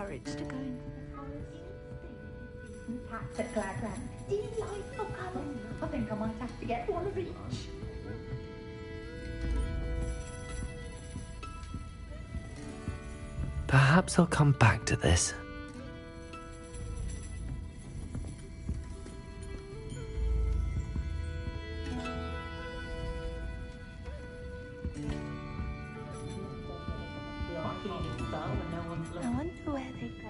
courage to go into the forest. Cats at Gladland. Delightful colours. I think I might have to get one of each. Perhaps I'll come back to this. I wonder where they go.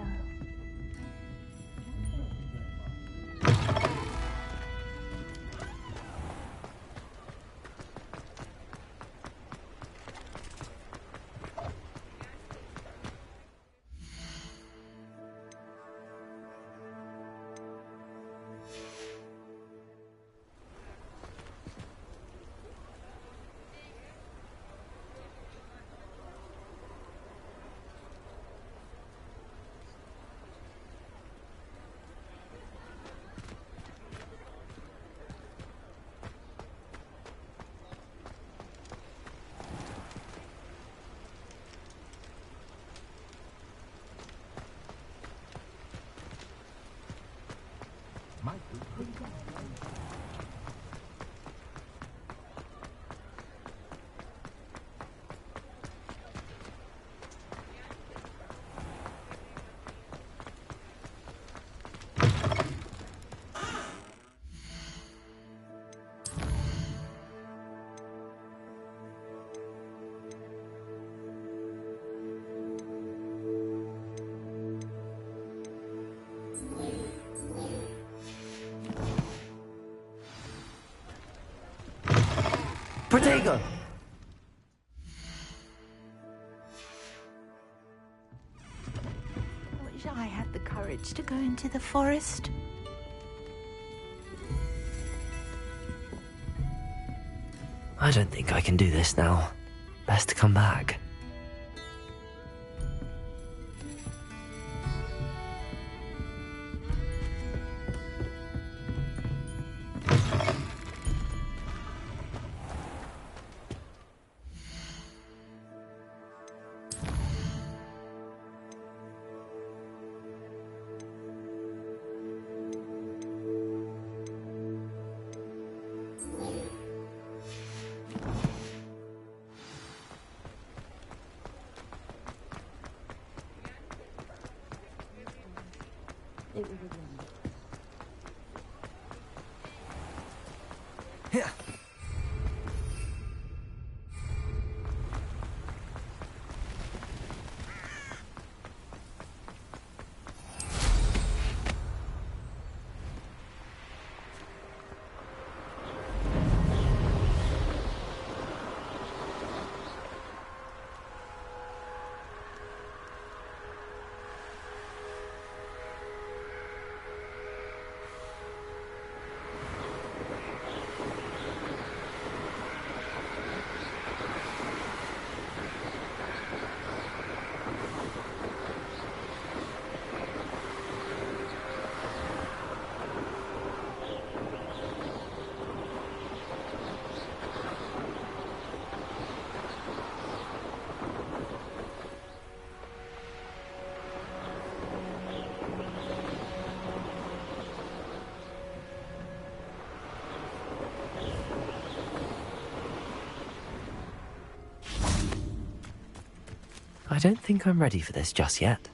Protego! I wish I had the courage to go into the forest. I don't think I can do this now. Best to come back. Yeah. I don't think I'm ready for this just yet.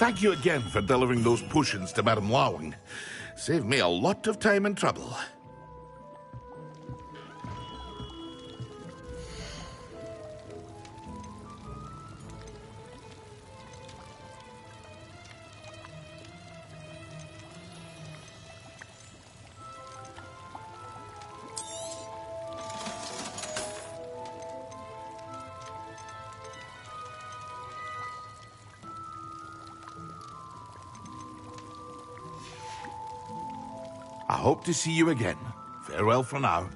Thank you again for delivering those potions to Madame Lawing. Saved me a lot of time and trouble. I hope to see you again. Farewell for now.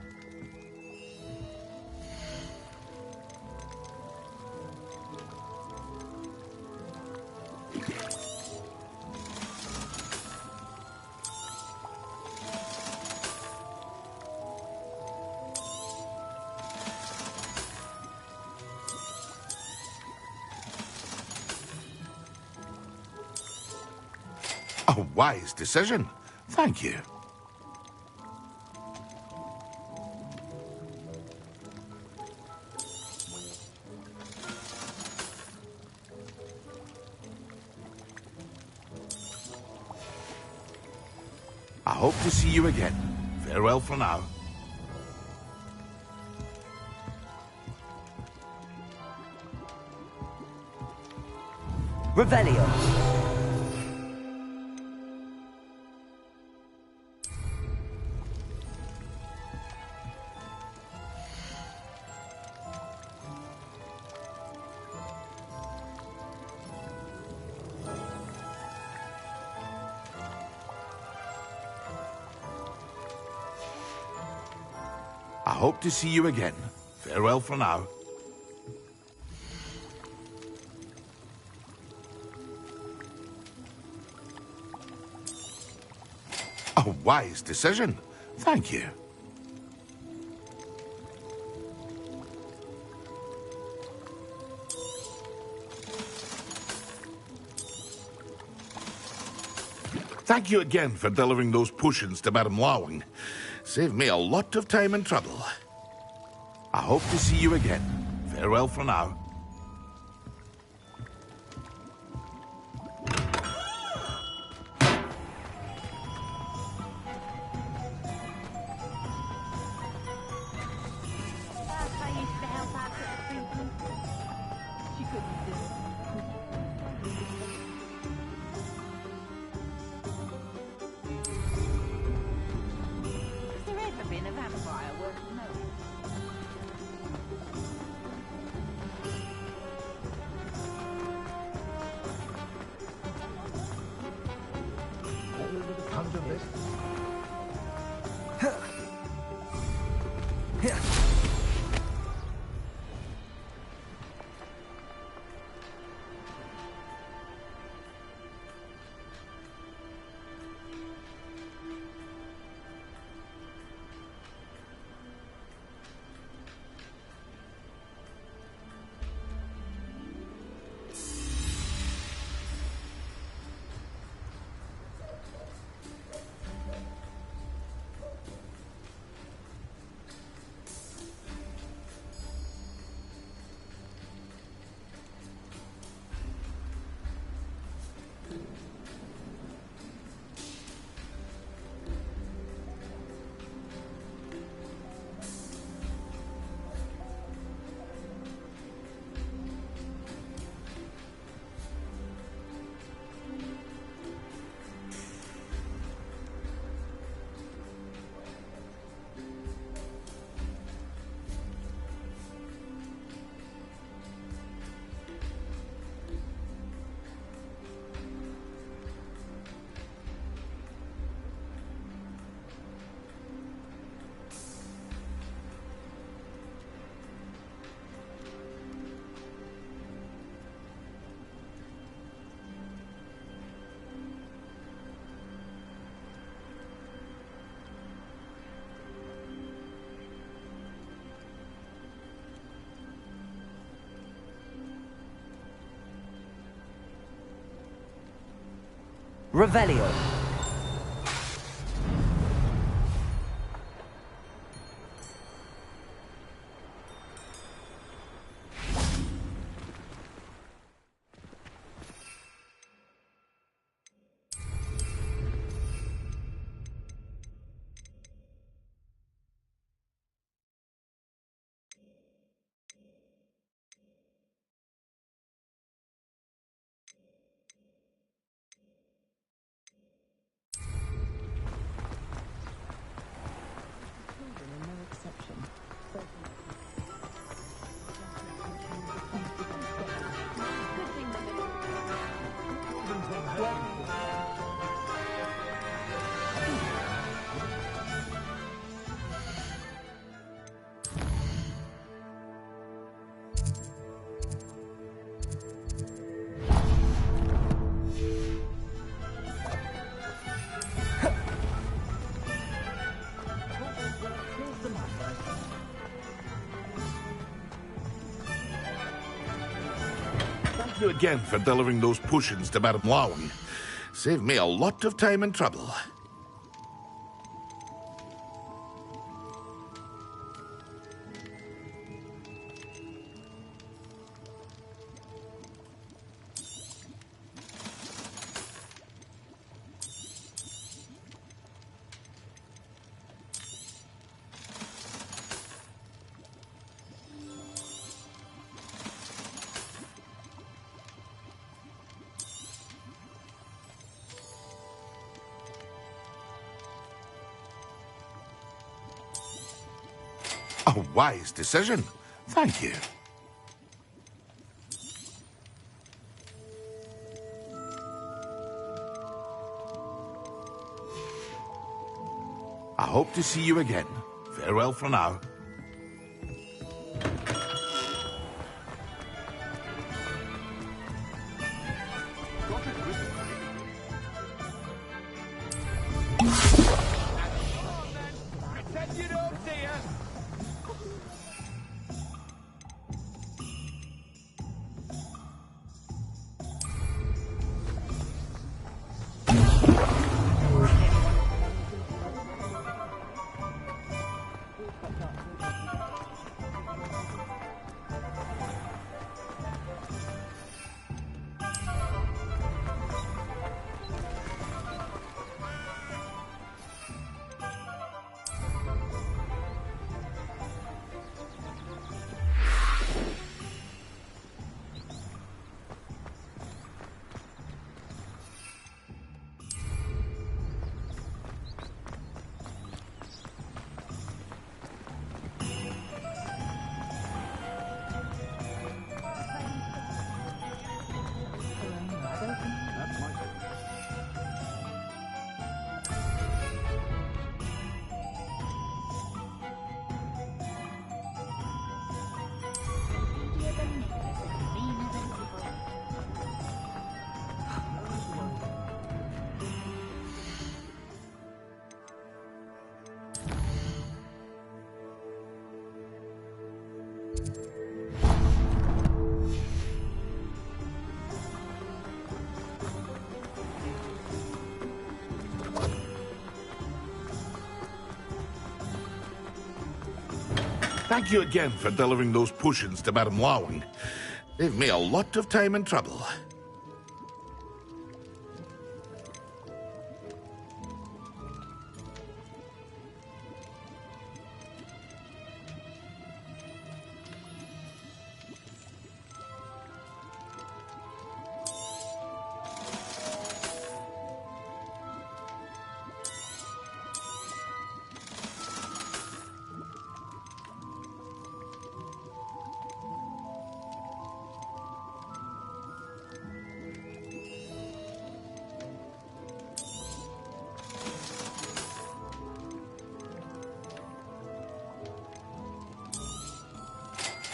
A wise decision. Thank you. I hope to see you again. Farewell for now. Revelio. I hope to see you again. Farewell for now. A wise decision. Thank you. Thank you again for delivering those potions to Madame Lawing. Saved me a lot of time and trouble. I hope to see you again. Farewell for now. I used to help out at the treatment. She couldn't do it. Has there ever been a vampire worth knowing? Revelio. Thank you again for delivering those potions to Madame Lowing. Saved me a lot of time and trouble. A wise decision. Thank you. I hope to see you again. Farewell for now. Pretend you don't see us. Thank you again for delivering those potions to Madame Lowing. Saved me a lot of time and trouble.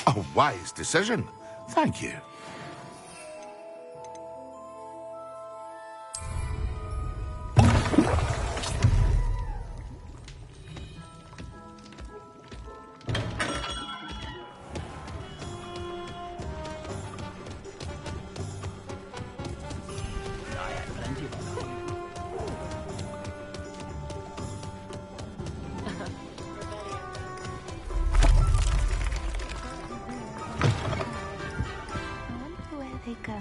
A wise decision. Thank you. Where they go?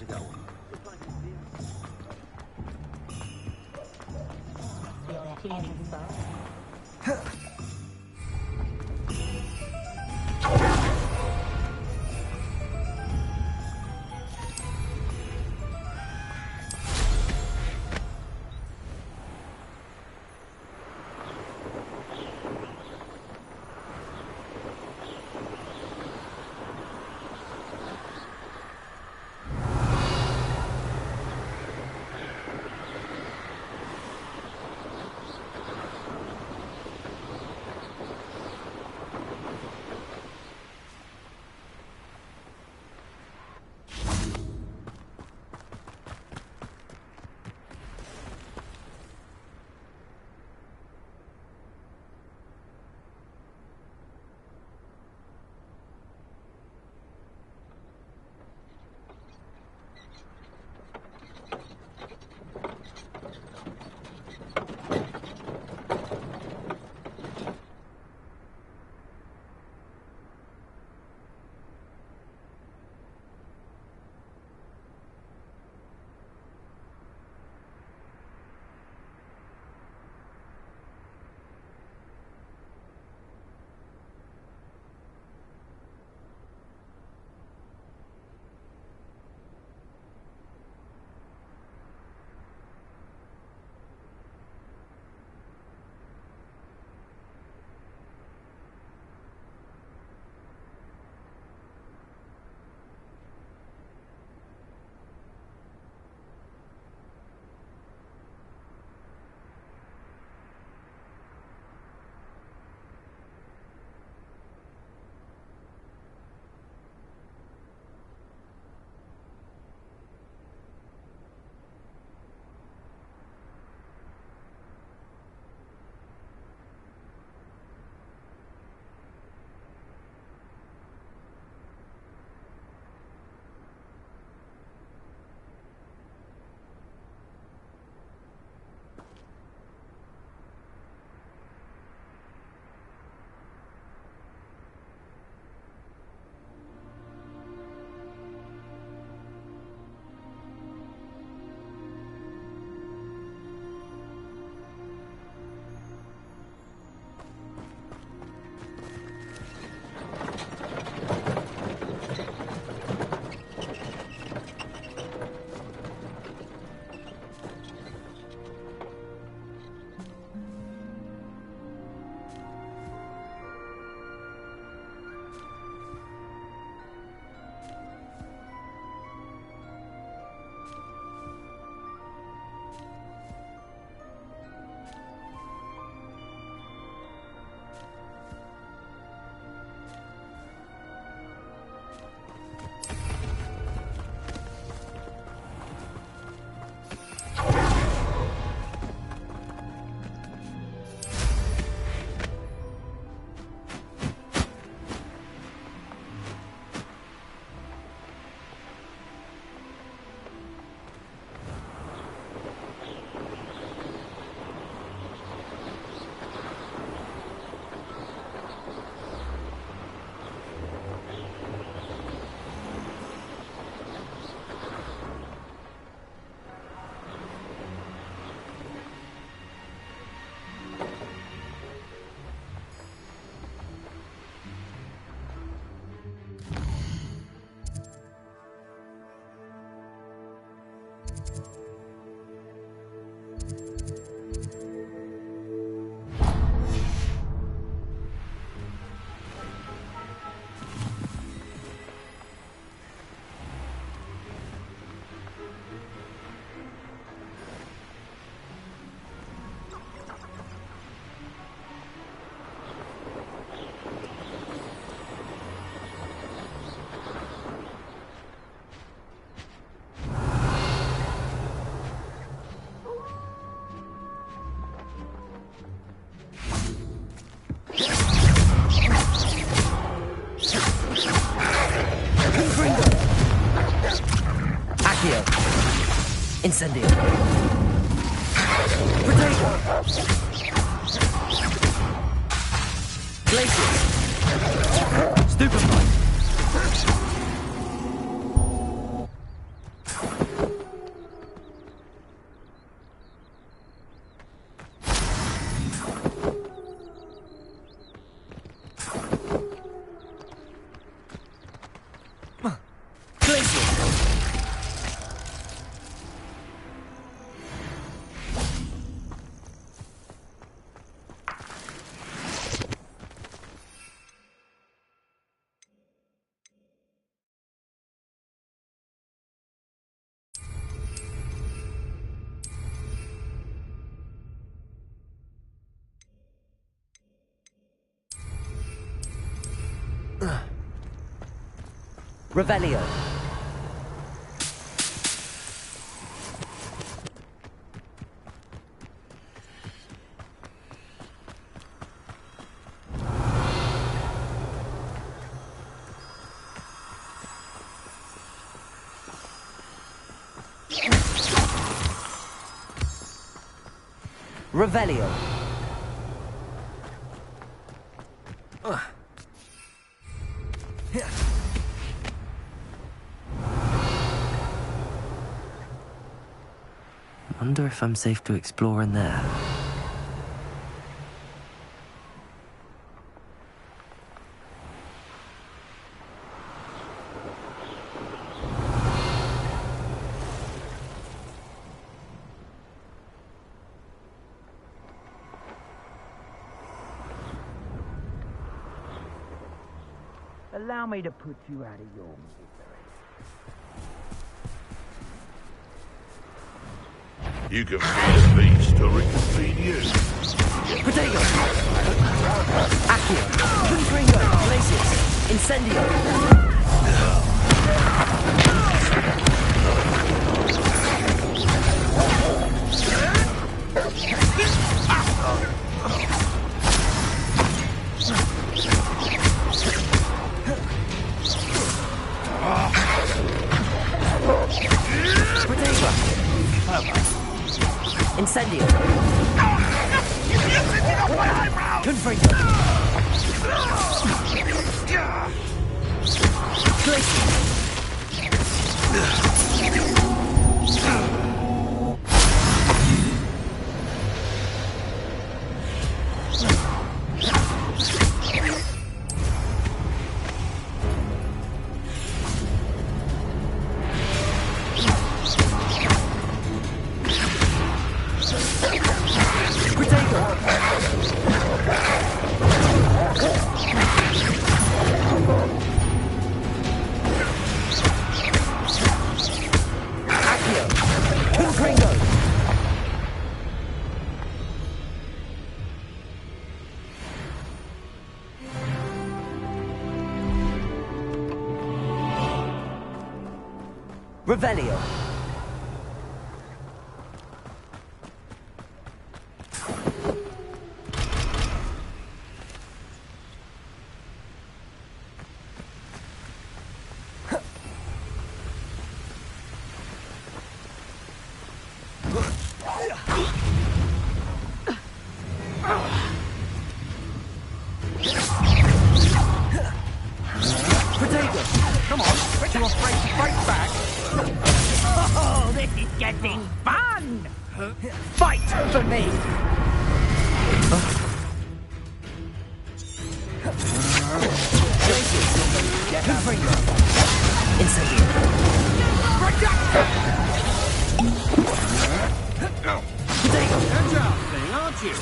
to go. Feel that healing spell? Incendio. Potato. Glaciers. Stupefy. Revelio. Revelio. Wonder if I'm safe to explore in there. Allow me to put you out of your misery. You can feed a beast or it can feed you. Potato! Accio! Confringo! Glacius! Incendio! Incendio! Confringo! Glacius! Revelio. Come on, quit you afraid to fight back? Oh, this is getting fun! Fight for me! Incendio! Agile thing, aren't you?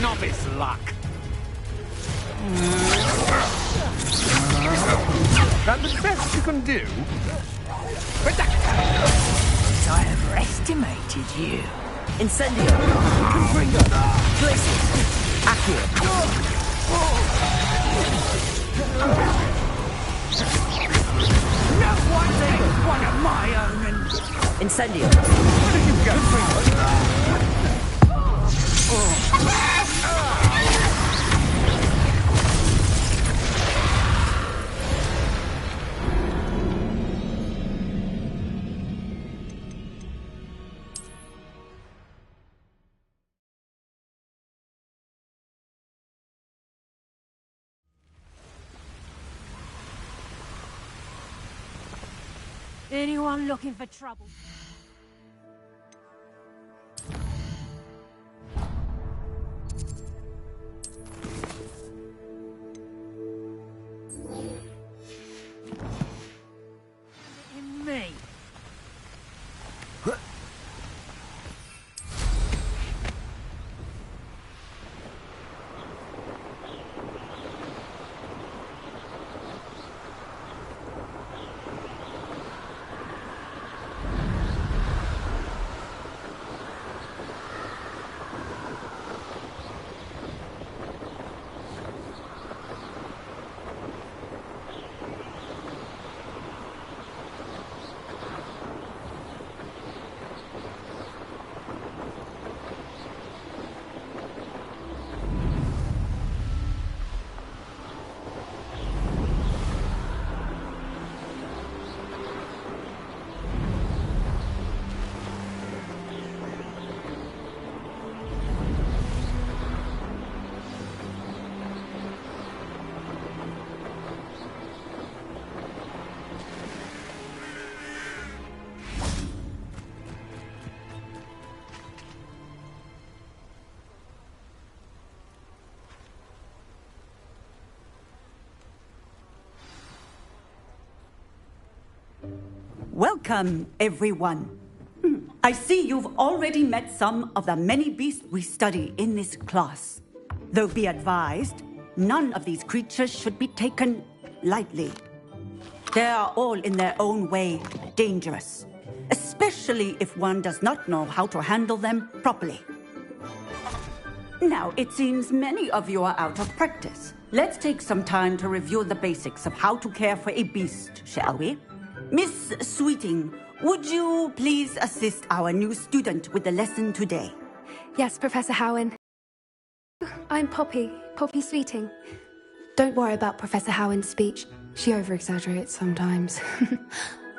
Novice luck. That the best you can do? I overestimated you. Incendio! Confringo! Glacius! Accio! No one takes one of my own and... Incendio! Where did you go? Anyone looking for trouble? In me. Welcome, everyone. I see you've already met some of the many beasts we study in this class. Though be advised, none of these creatures should be taken lightly. They are all in their own way dangerous, especially if one does not know how to handle them properly. Now, it seems many of you are out of practice. Let's take some time to review the basics of how to care for a beast, shall we? Miss Sweeting, would you please assist our new student with the lesson today? Yes, Professor Howen. I'm Poppy Sweeting. Don't worry about Professor Howen's speech. She over-exaggerates sometimes.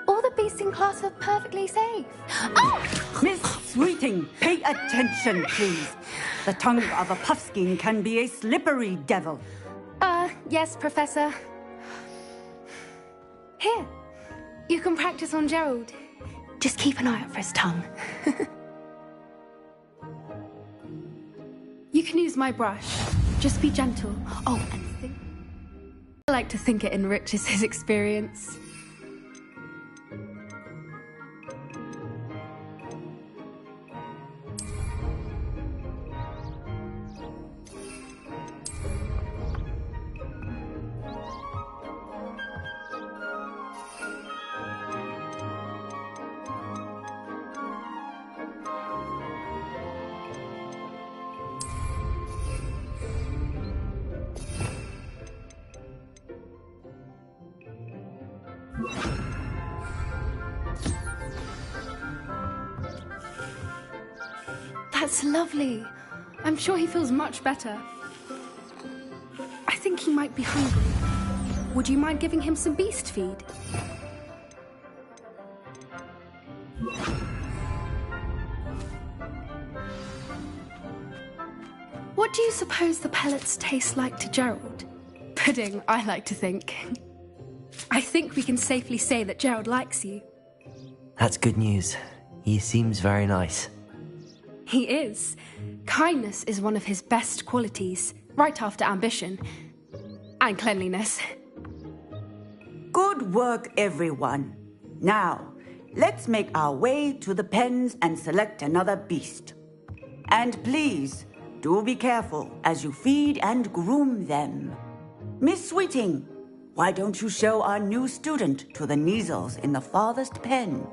All the beasts in class are perfectly safe. Oh! Miss Sweeting, pay attention, please. The tongue of a puffskein can be a slippery devil. Yes, Professor. Here, you can practice on Gerald. Just keep an eye out for his tongue. You can use my brush. Just be gentle. Oh, and think. I like to think it enriches his experience. That's lovely. I'm sure he feels much better. I think he might be hungry. Would you mind giving him some beast feed? What do you suppose the pellets taste like to Gerald? Pudding, I like to think. I think we can safely say that Gerald likes you. That's good news. He seems very nice. He is. Kindness is one of his best qualities, right after ambition. And cleanliness. Good work, everyone. Now, let's make our way to the pens and select another beast. And please, do be careful as you feed and groom them. Miss Sweeting, why don't you show our new student to the Kneazles in the farthest pen?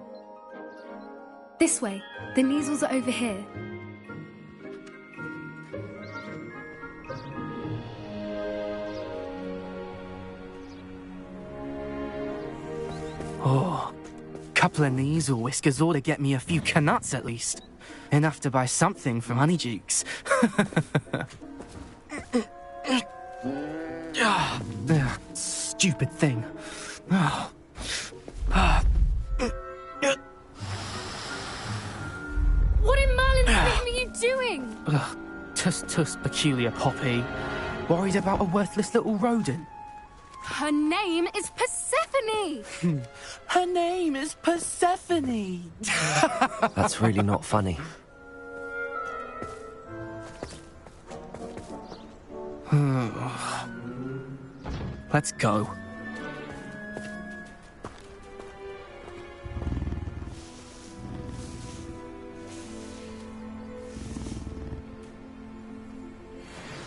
This way. The Kneazles are over here. Oh, couple of Kneazle whiskers ought to get me a few canuts at least. Enough to buy something from Honeydukes. Stupid thing. What in Merlin's name are you doing? Tuss, peculiar Poppy. Worried about a worthless little rodent. Her name is Persephone! Her name is Persephone! That's really not funny. Let's go.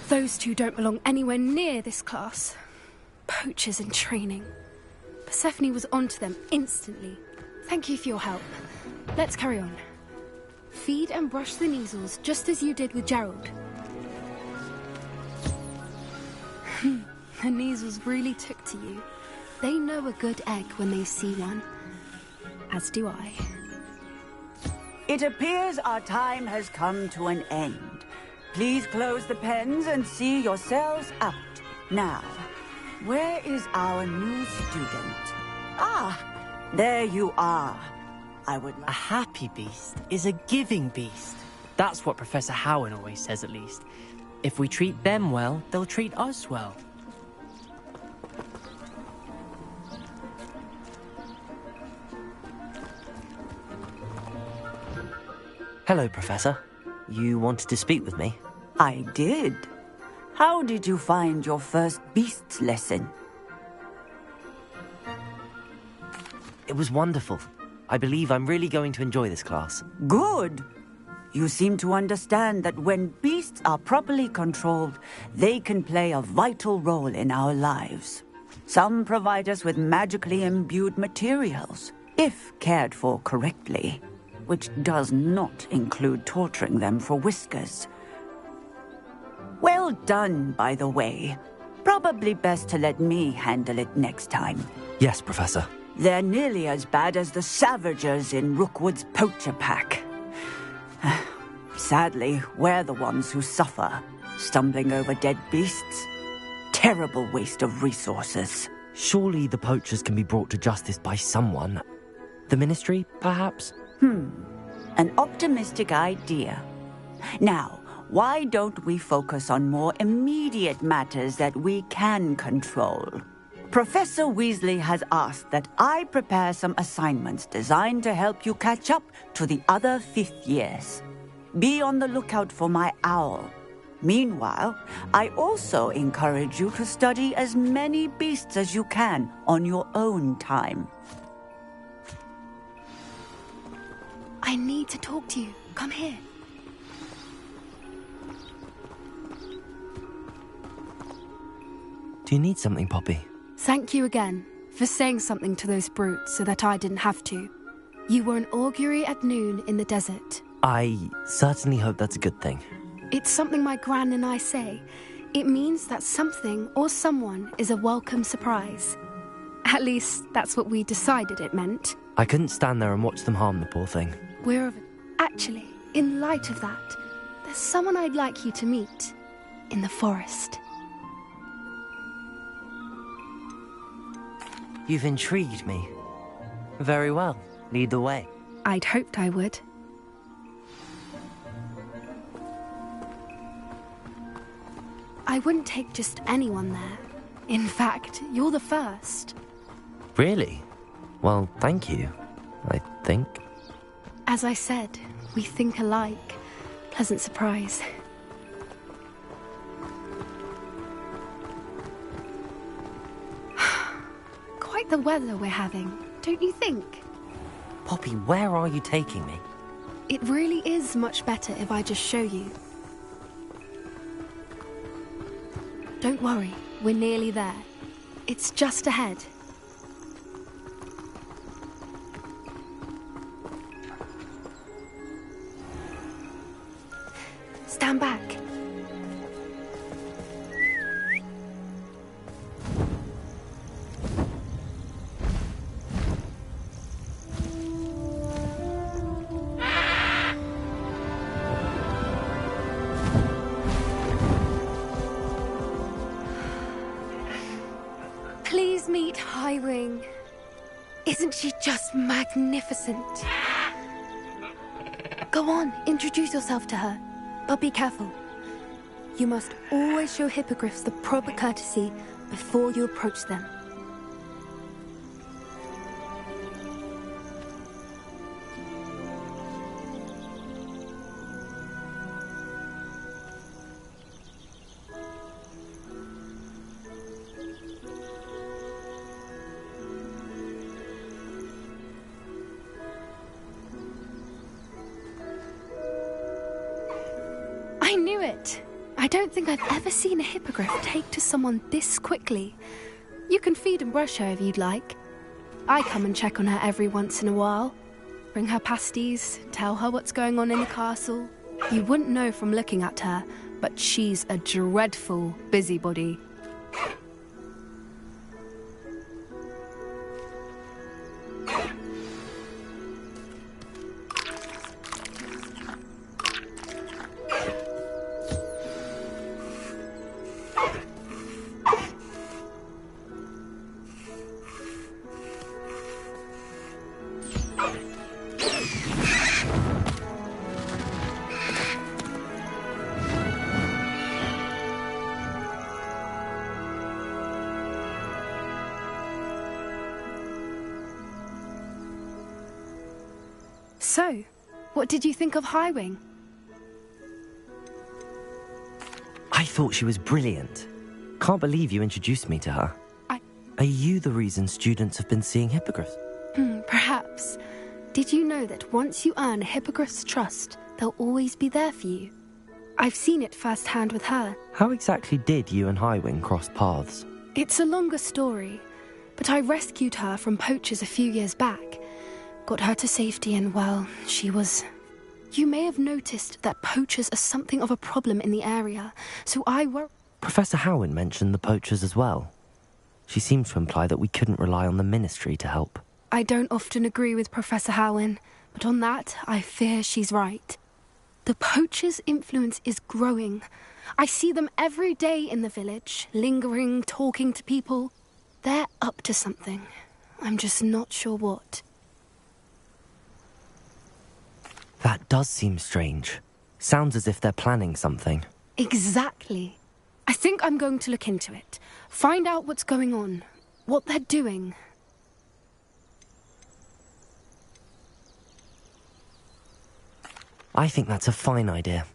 Those two don't belong anywhere near this class. Poachers in training. Persephone was onto them instantly. Thank you for your help. Let's carry on. Feed and brush the Kneazles just as you did with Gerald. The Kneazles really took to you. They know a good egg when they see one. As do I. It appears our time has come to an end. Please close the pens and see yourselves out. Now, where is our new student? Ah, there you are. I would A happy beast is a giving beast. That's what Professor Howen always says, at least. If we treat them well, they'll treat us well. Hello, Professor. You wanted to speak with me? I did. How did you find your first beasts lesson? It was wonderful. I believe I'm really going to enjoy this class. Good. You seem to understand that when beasts are properly controlled, they can play a vital role in our lives. Some provide us with magically imbued materials, if cared for correctly, which does not include torturing them for whiskers. Well done, by the way. Probably best to let me handle it next time. Yes, Professor. They're nearly as bad as the Savagers in Rookwood's poacher pack. Sadly, we're the ones who suffer, stumbling over dead beasts. Terrible waste of resources. Surely the poachers can be brought to justice by someone. The Ministry, perhaps? An optimistic idea. Now, why don't we focus on more immediate matters that we can control? Professor Weasley has asked that I prepare some assignments designed to help you catch up to the other fifth years. Be on the lookout for my owl. Meanwhile, I also encourage you to study as many beasts as you can on your own time. I need to talk to you. Come here. Do you need something, Poppy? Thank you again for saying something to those brutes so that I didn't have to. You were an augury at noon in the desert. I certainly hope that's a good thing. It's something my gran and I say. It means that something or someone is a welcome surprise. At least, that's what we decided it meant. I couldn't stand there and watch them harm the poor thing. Actually, in light of that, there's someone I'd like you to meet. In the forest. You've intrigued me. Very well. Lead the way. I'd hoped I would. I wouldn't take just anyone there. In fact, you're the first. Really? Well, thank you, I think. As I said, we think alike. Pleasant surprise. Quite the weather we're having, don't you think? Poppy, where are you taking me? It really is much better if I just show you. Don't worry, we're nearly there. It's just ahead. Stand back. Please meet Highwing. Isn't she just magnificent? Go on, introduce yourself to her. But be careful. You must always show hippogriffs the proper courtesy before you approach them. I knew it! I don't think I've ever seen a hippogriff take to someone this quickly. You can feed and brush her if you'd like. I come and check on her every once in a while. Bring her pasties, tell her what's going on in the castle. You wouldn't know from looking at her, but she's a dreadful busybody. So, what did you think of Highwing? I thought she was brilliant. Can't believe you introduced me to her. Are you the reason students have been seeing hippogriffs? Perhaps. Did you know that once you earn Hippogriff's trust, they'll always be there for you? I've seen it firsthand with her. How exactly did you and Highwing cross paths? It's a longer story, but I rescued her from poachers a few years back. Got her to safety and, well, she was... You may have noticed that poachers are something of a problem in the area, so I were... Professor Howin mentioned the poachers as well. She seemed to imply that we couldn't rely on the Ministry to help. I don't often agree with Professor Howin, but on that, I fear she's right. The poachers' influence is growing. I see them every day in the village, lingering, talking to people. They're up to something. I'm just not sure what. That does seem strange. Sounds as if they're planning something. Exactly. I think I'm going to look into it. Find out what's going on, what they're doing. I think that's a fine idea.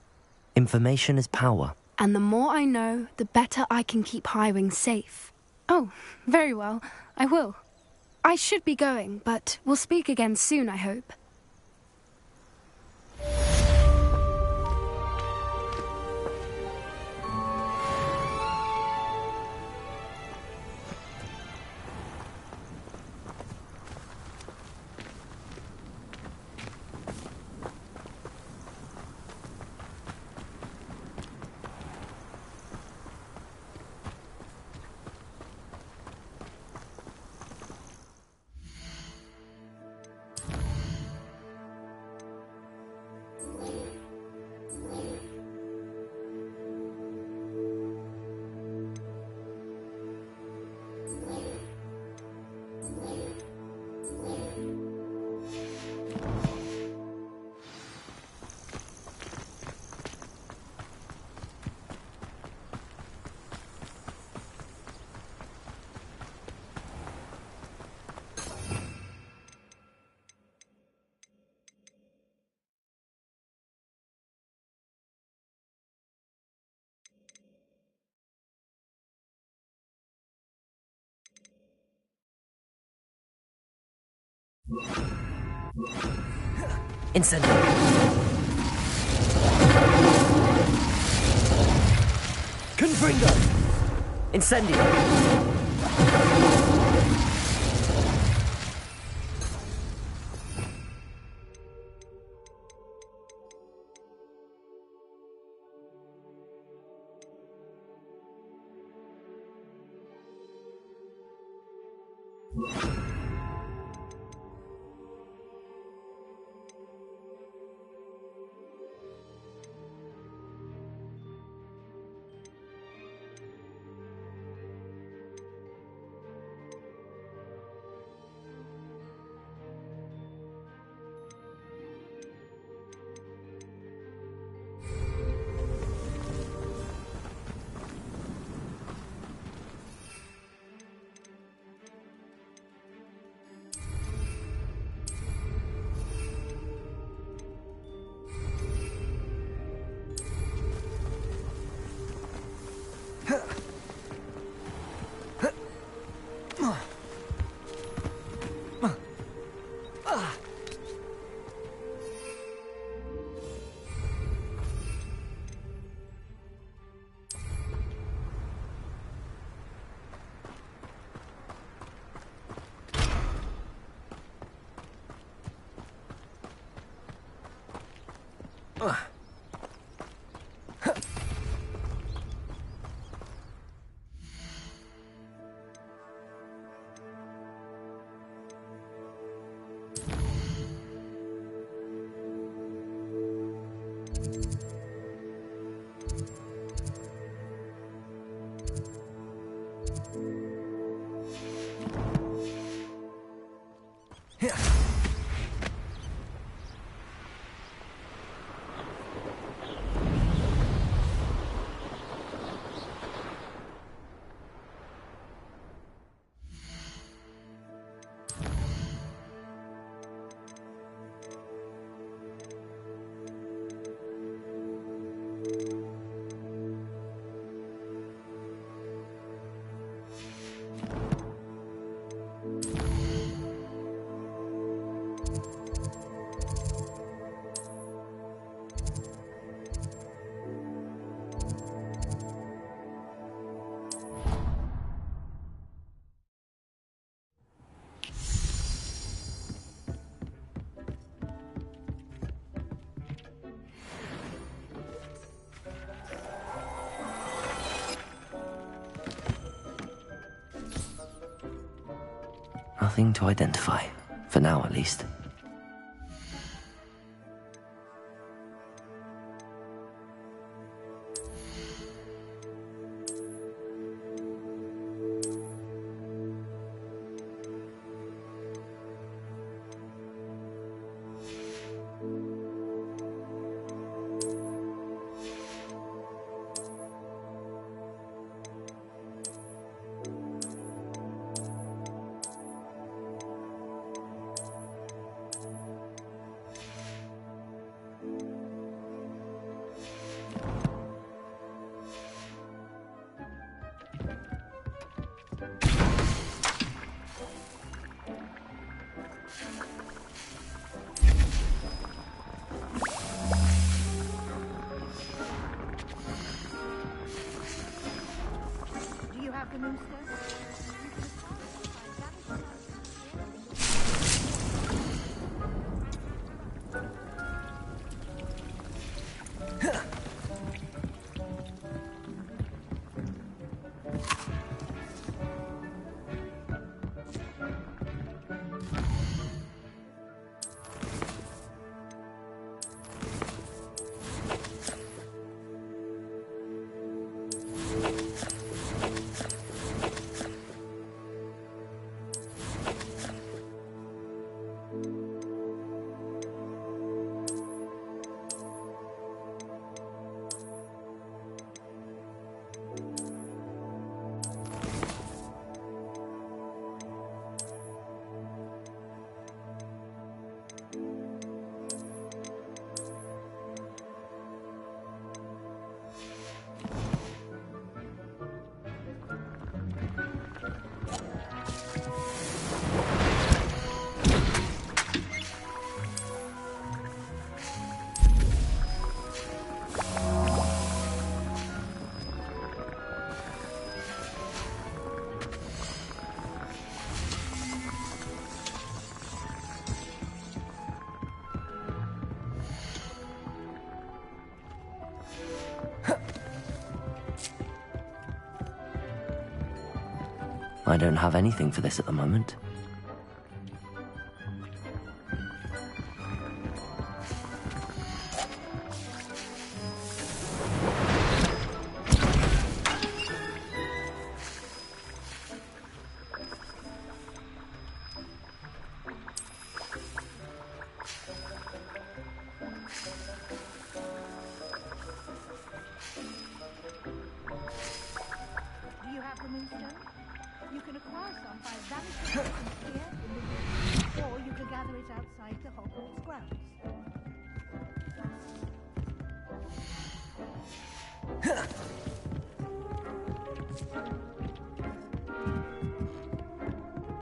Information is power. And the more I know, the better I can keep Highwing safe. Oh, very well. I will. I should be going, but we'll speak again soon, I hope. Incendio! Confringo! Incendio! Nothing to identify. For now, at least. Do you have the moonstone? I don't have anything for this at the moment. Do you have the moonstone? You can acquire some by vanishing it from here in the room, or you can gather it outside the Hogwarts grounds.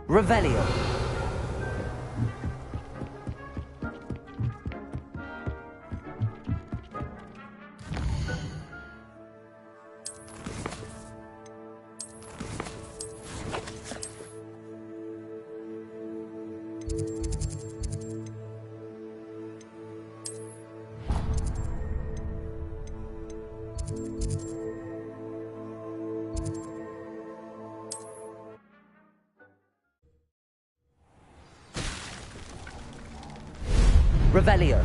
Revelio. Revelio.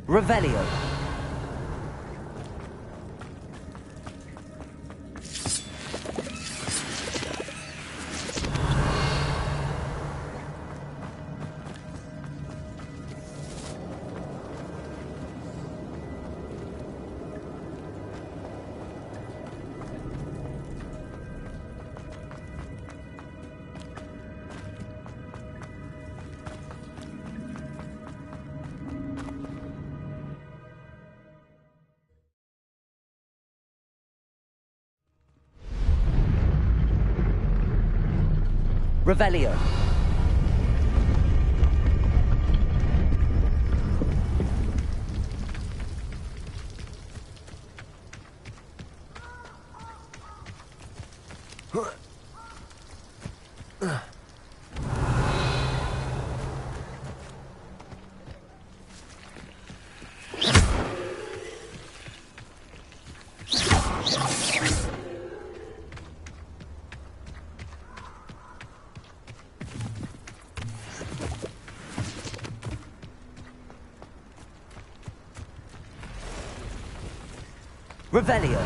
Revelio. Revelio. Revelio.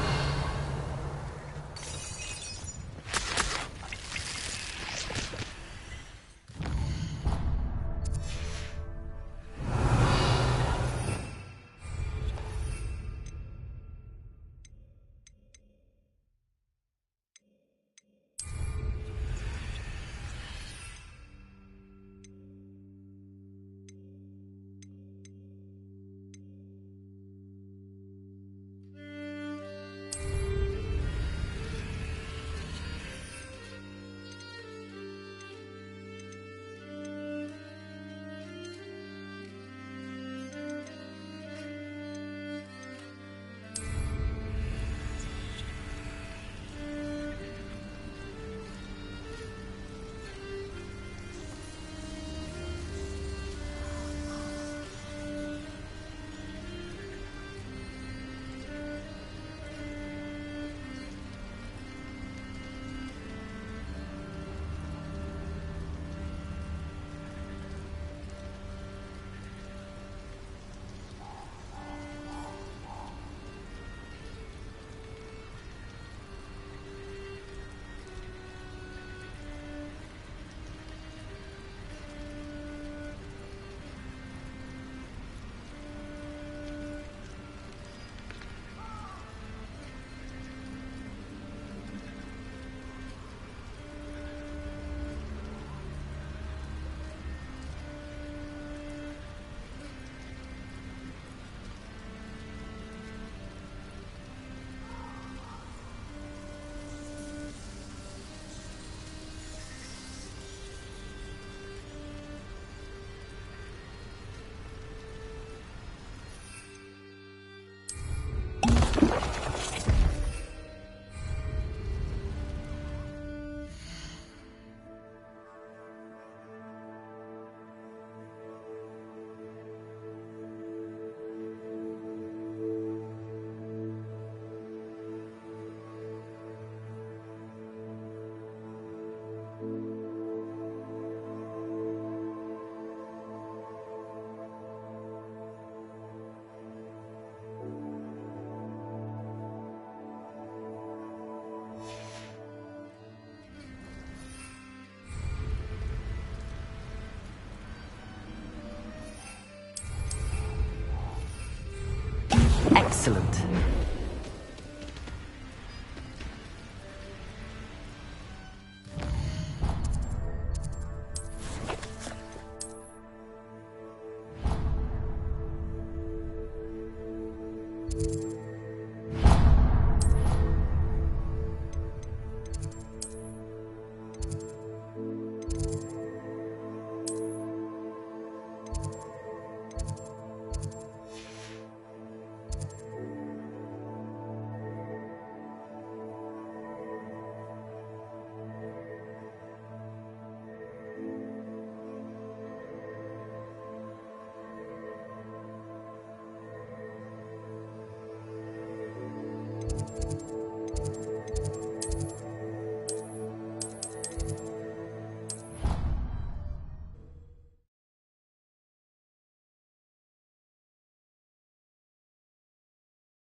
Excellent.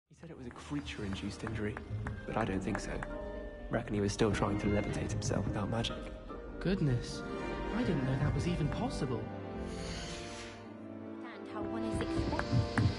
He said it was a creature-induced injury, but I don't think so. Reckon he was still trying to levitate himself without magic. Goodness, I didn't know that was even possible. And how one is expected.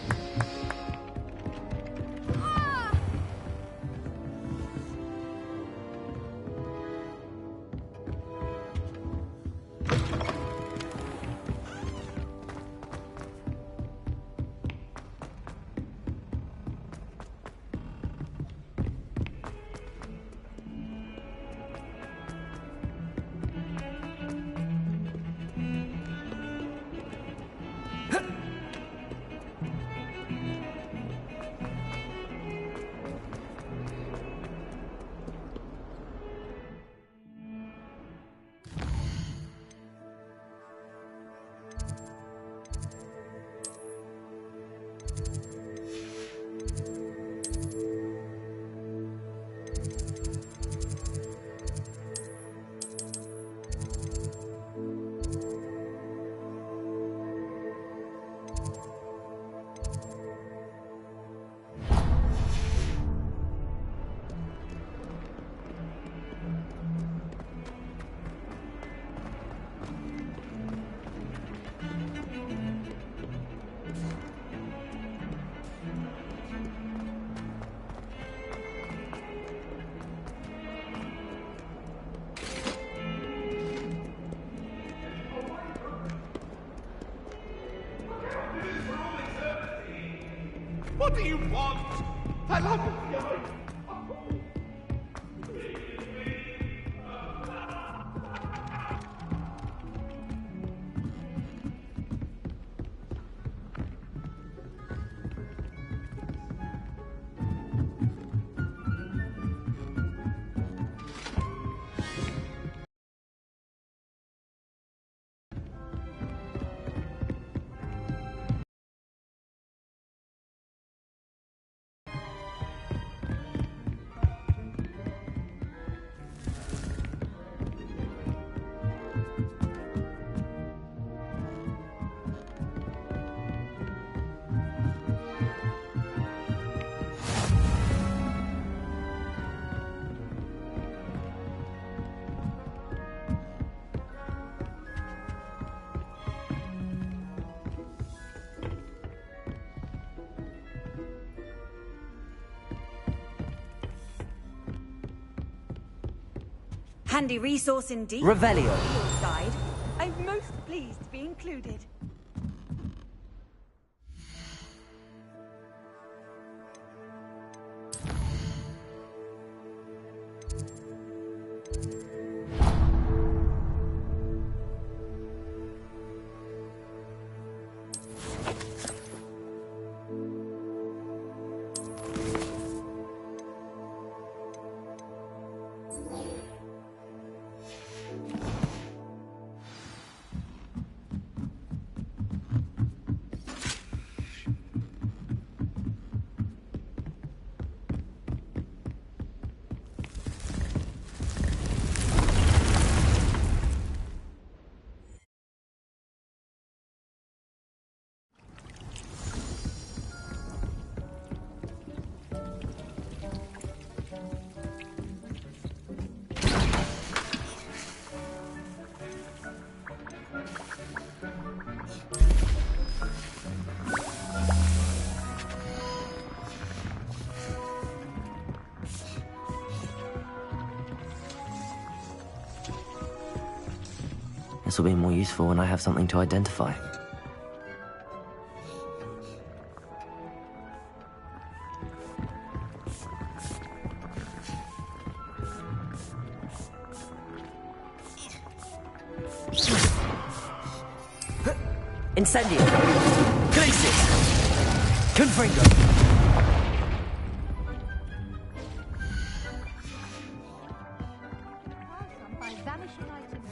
What do you want? I love you. Handy resource indeed. Revelio. Guide. I'm most pleased to be included. This will be more useful when I have something to identify. Incendio! Glacis! Confringo! By vanishing items.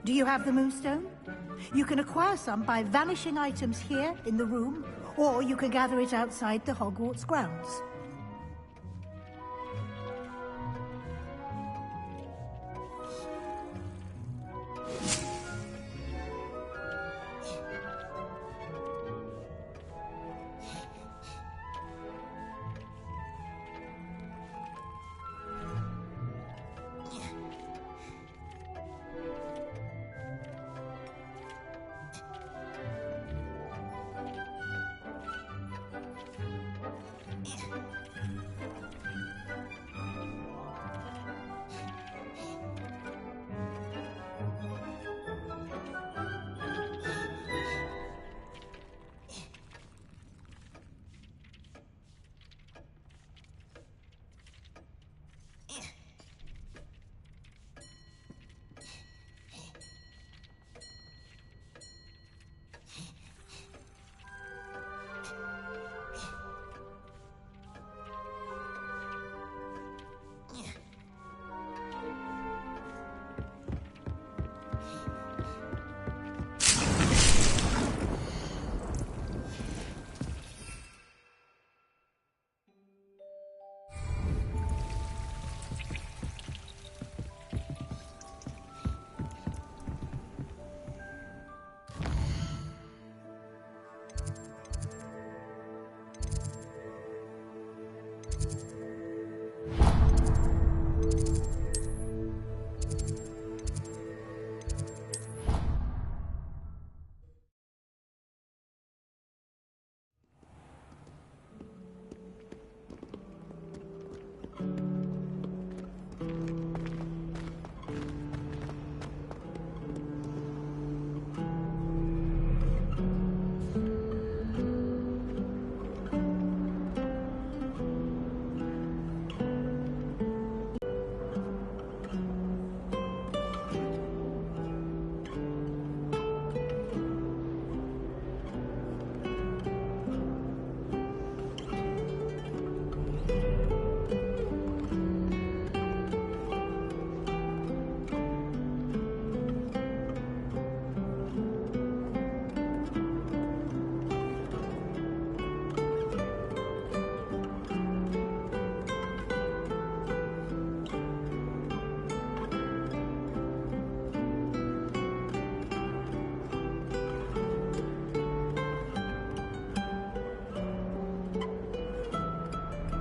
Do you have the moonstone? You can acquire some by vanishing items here in the room, or you can gather it outside the Hogwarts grounds.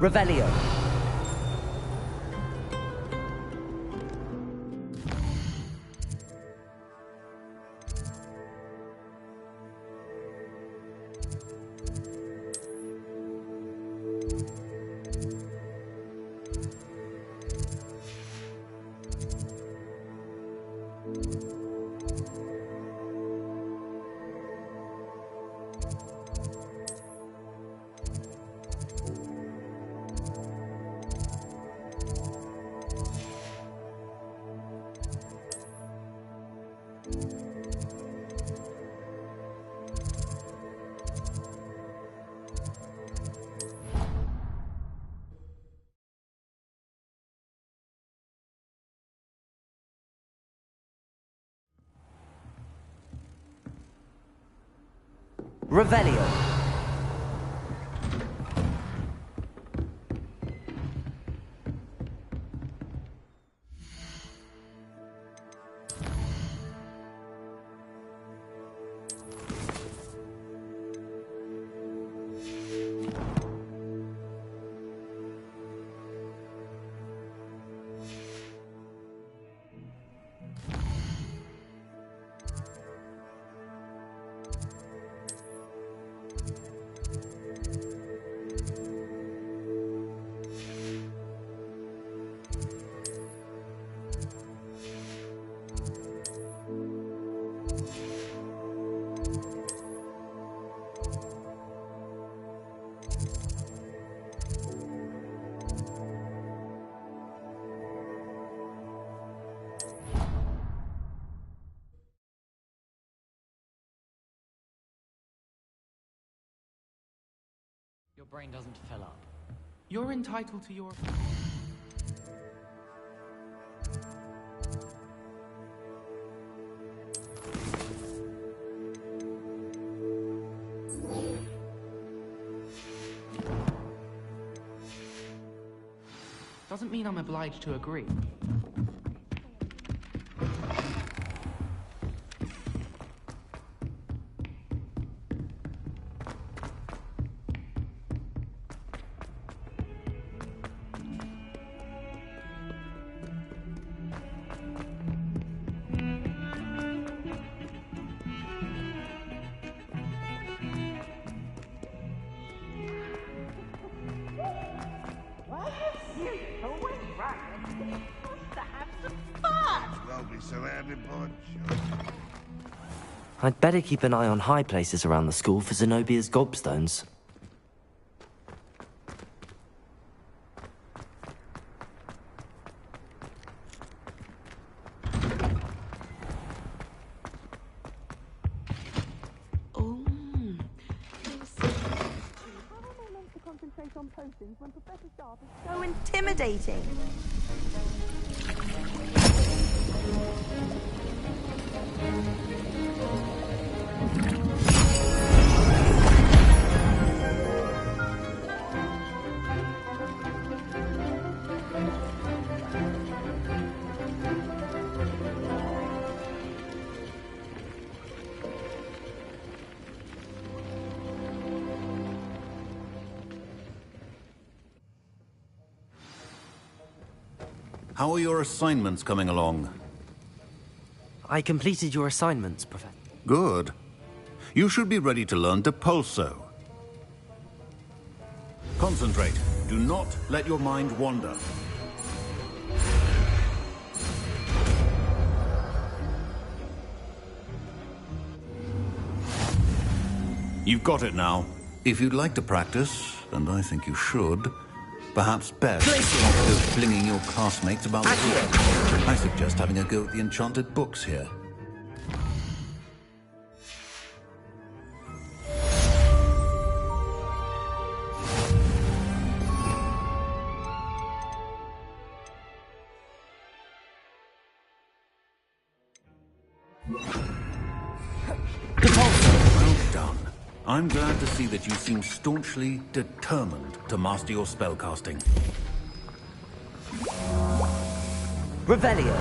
Revelio. Revelio. Your brain doesn't fill up. You're entitled to your... Doesn't mean I'm obliged to agree. I'd better keep an eye on high places around the school for Zenobia's gobstones. So intimidating. How are your assignments coming along? I completed your assignments, Professor. Good. You should be ready to learn Depulso. Concentrate. Do not let your mind wander. You've got it now. If you'd like to practice, and I think you should, perhaps best not go flinging your classmates about the room. I suggest having a go at the enchanted books here. Well done. I'm glad to see that you seem staunchly determined to master your spellcasting. Revelio.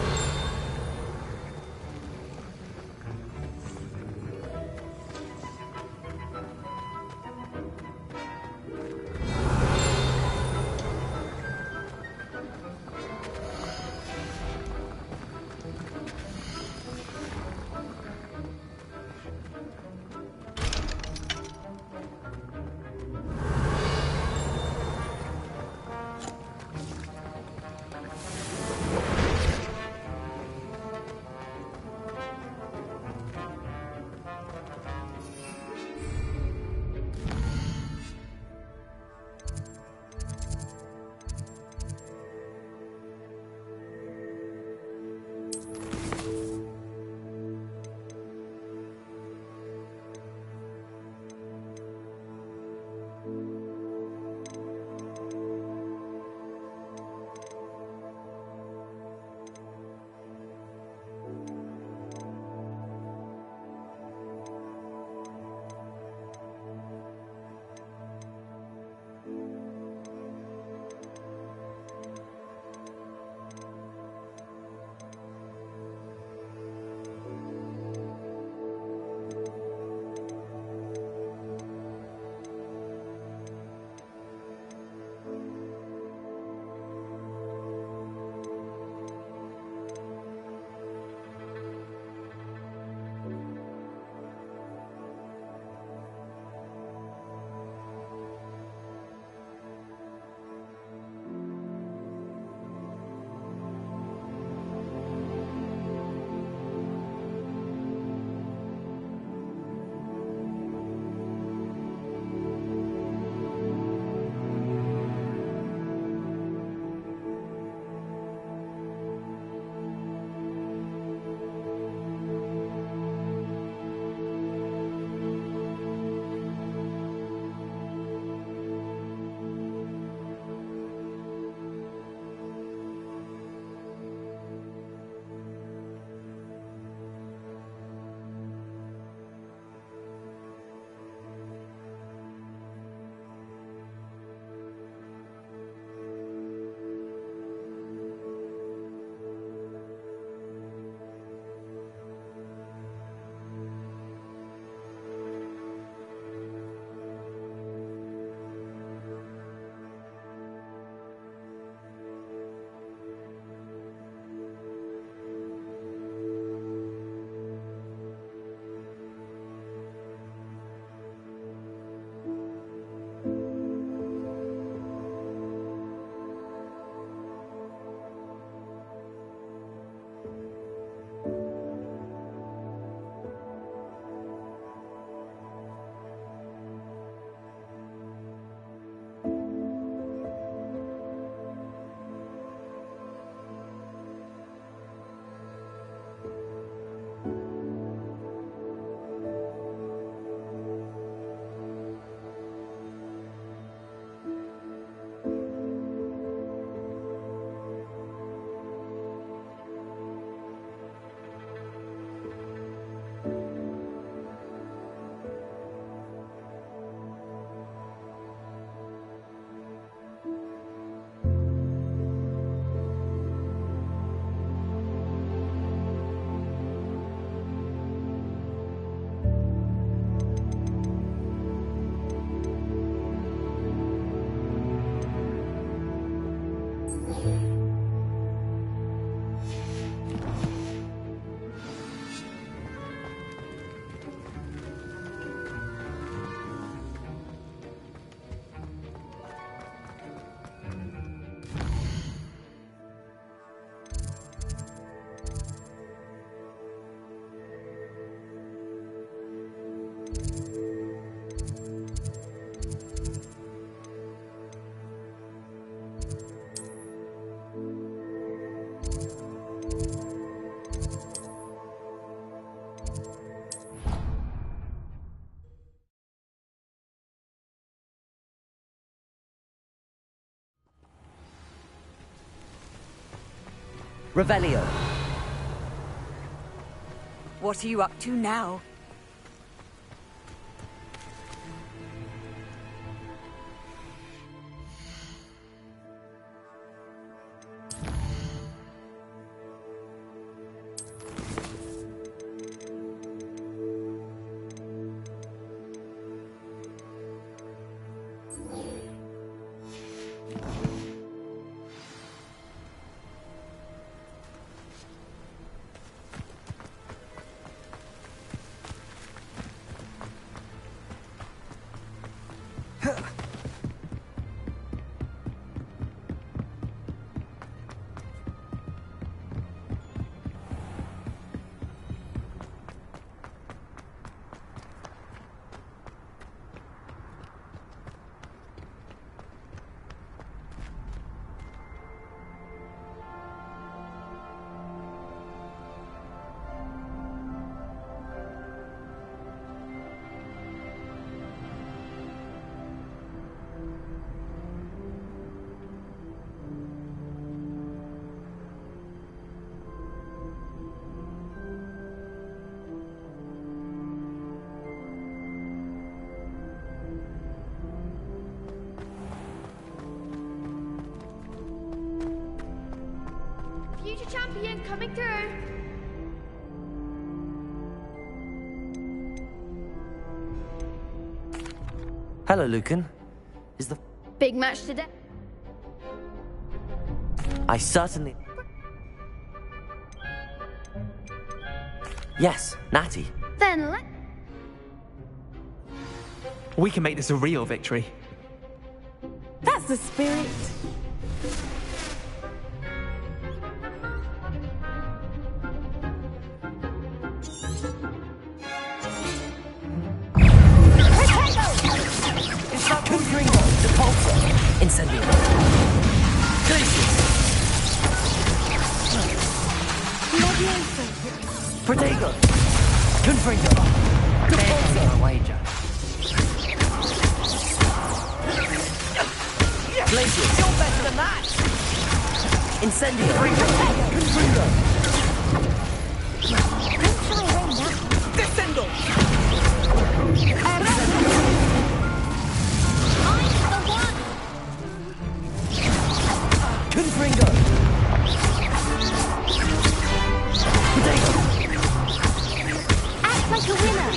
Revelio. What are you up to now? Future champion coming through. Hello, Lucan. Is the... Big match today. I certainly... Yes, Natty. Then let... We can make this a real victory. That's the spirit. Incendio. Protego. Confringo. There's my wager. Glacius. You're better than that. Incendio. Confringo. Descendo. Confringo! Potato! Act like a winner.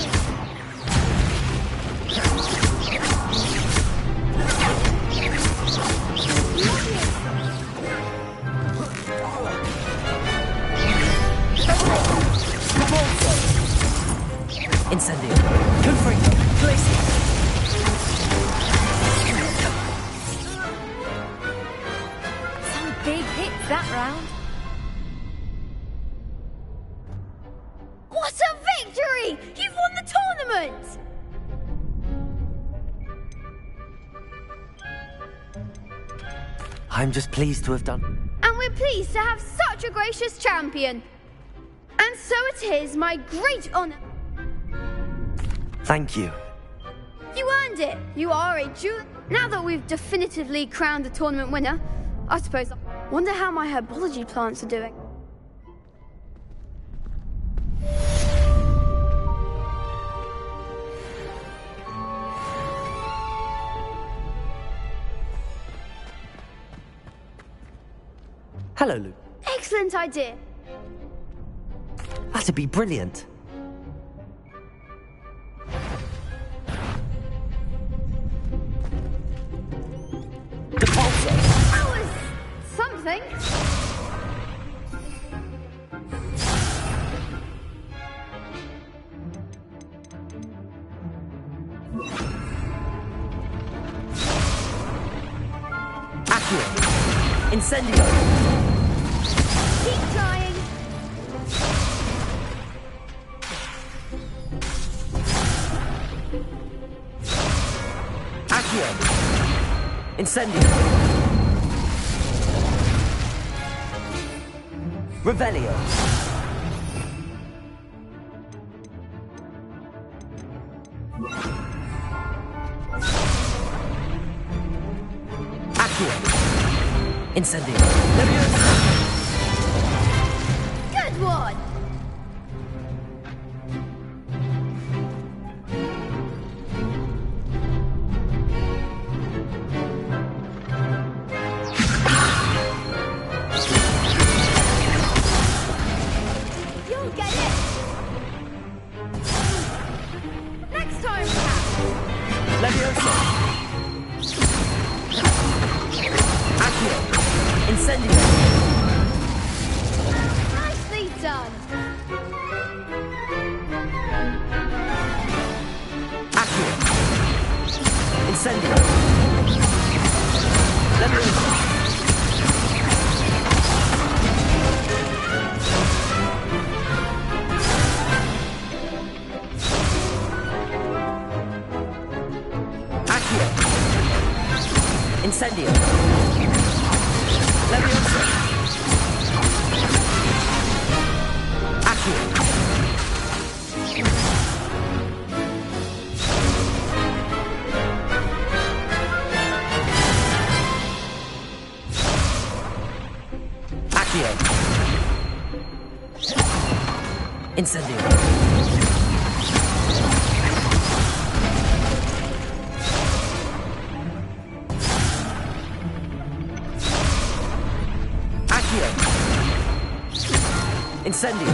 Incendio! Confringo! Glacier! Big hits that round. What a victory! You've won the tournament! I'm just pleased to have done... And we're pleased to have such a gracious champion. And so it is my great honor. Thank you. You earned it. You are a Jew. Now that we've definitively crowned the tournament winner, I suppose... Wonder how my herbology plants are doing. Hello, Luke. Excellent idea. That'd be brilliant. That was something. Accio. Incendio. Keep trying. Accio. Incendio. Revelio. Accio. Incendio. Leviosa. Levioso! Accio! Incendio! Nicely done. Accio! Incendio! Levioso! Incendio! Levioso! Accio! Accio! Incendio! Incendio!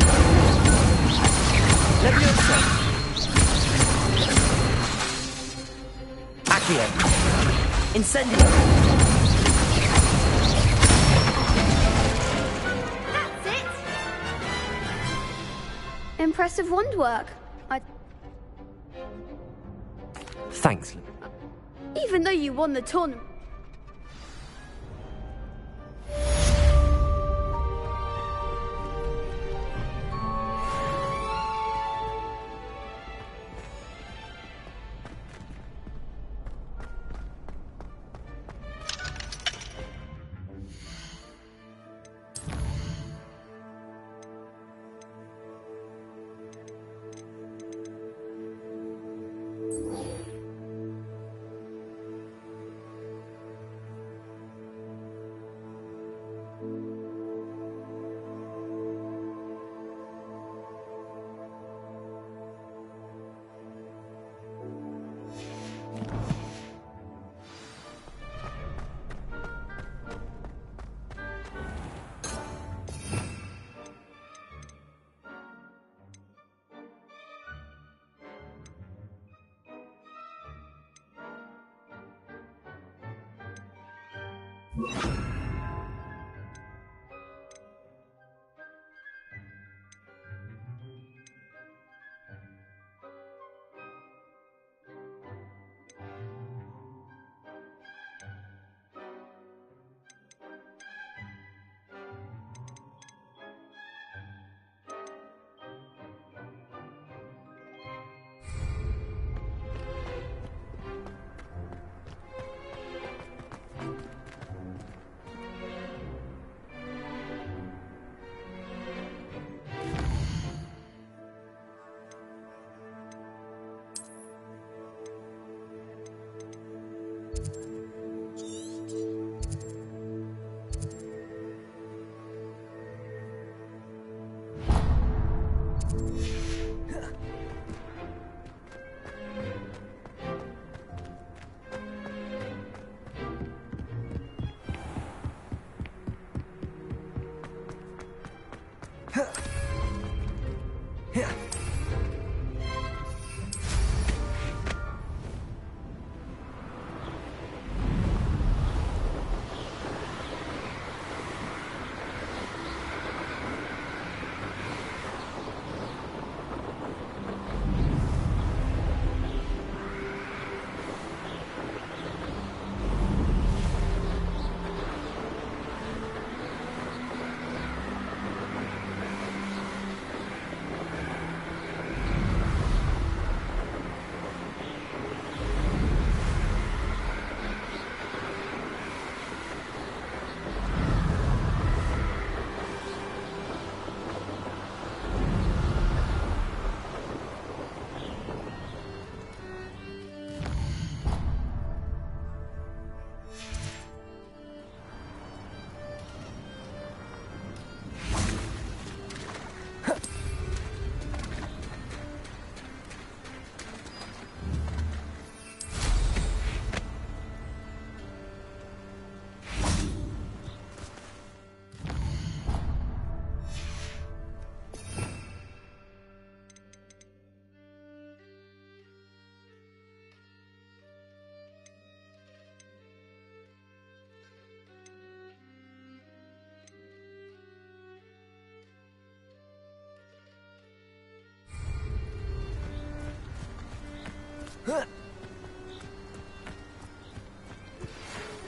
Levioso! Accio! Incendio! That's it. Impressive wand work. Thanks. Even though you won the tournament.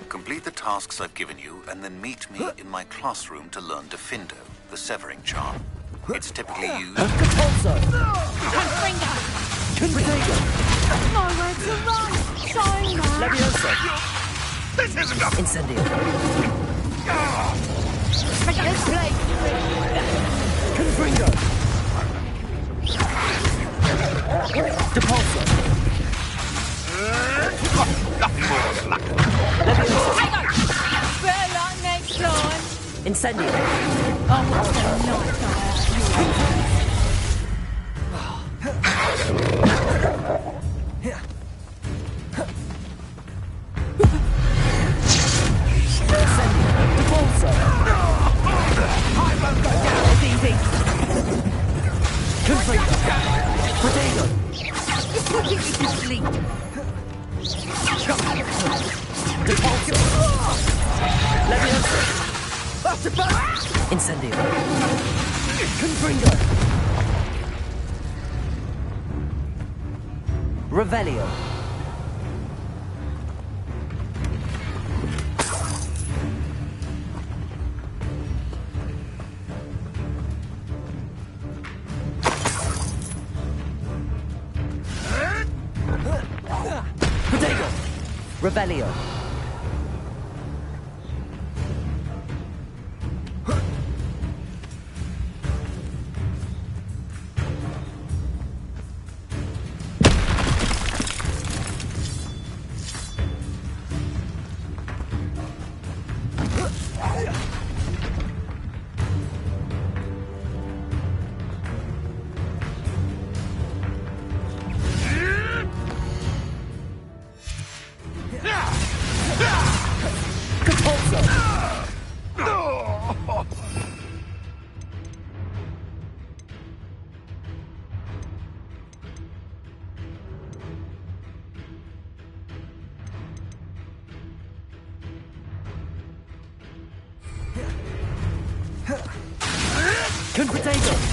Complete the tasks I've given you, and then meet me in my classroom to learn Defindo, the severing charm. It's typically used... Nowhere to run! Sorry, man. Leviosa! This isn't a... Incendio! Let's play! Confringo! Depulso! Nothing more than luck. Better luck next time! Incendio! Oh, what a nice Depulso! I won't go down as easy! Confringo! Protego! It's putting me to sleep! Depulso! Leviosa! Incendio! Confringo! Revelio! Protego! Revelio!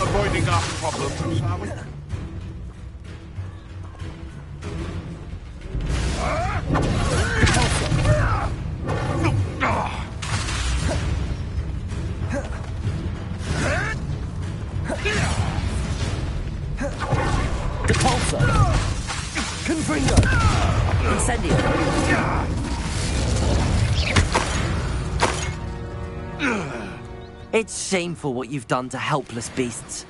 Avoiding our problems, shall we? Depulso! Confringo! Incendio! It's shameful what you've done to helpless beasts.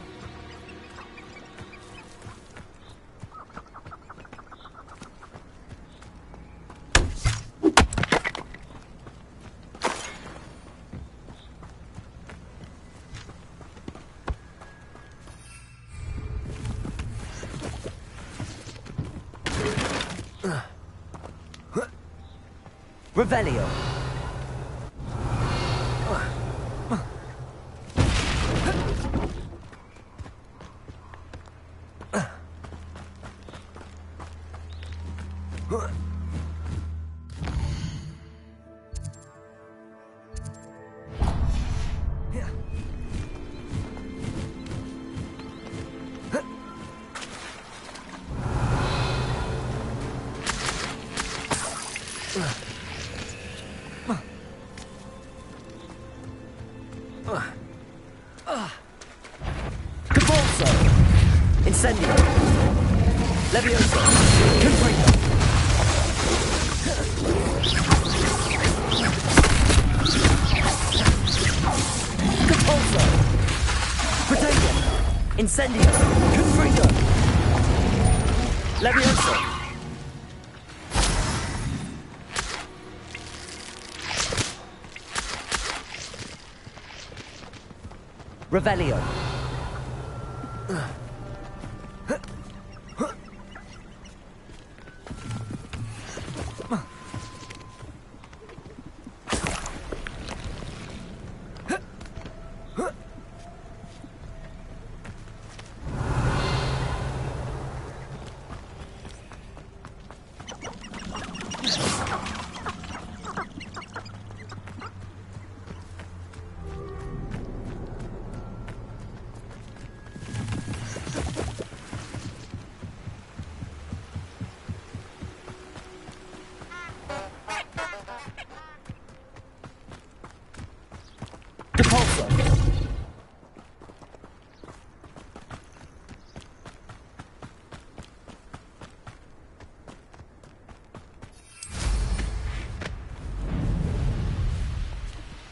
Revelio! Depulso! Incendio! Leviosa! Confringo! Depulso! Protego! Incendio! Confringo! Leviosa! Revelio!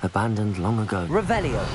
abandoned long ago. Revelio.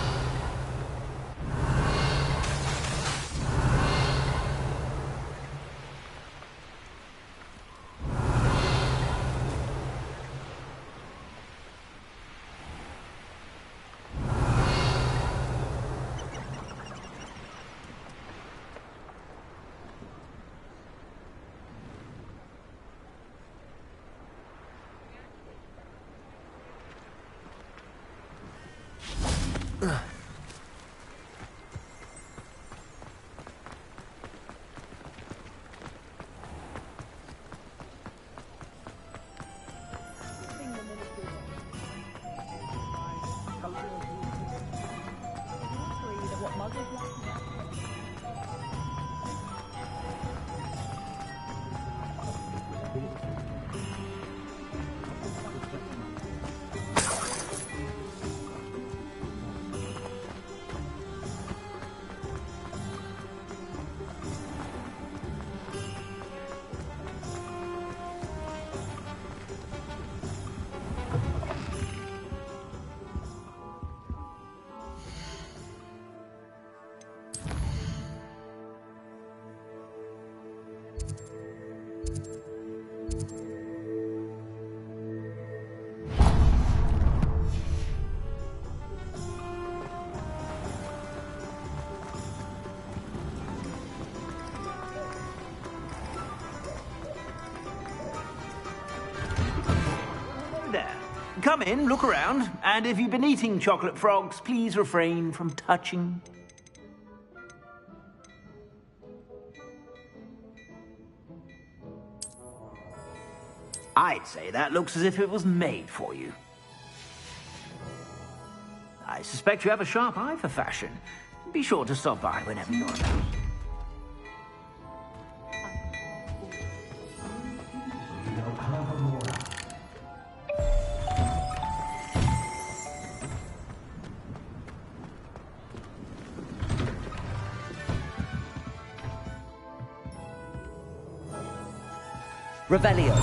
Come in, look around, and if you've been eating chocolate frogs, please refrain from touching. I'd say that looks as if it was made for you. I suspect you have a sharp eye for fashion. Be sure to stop by whenever you're about. Revelio.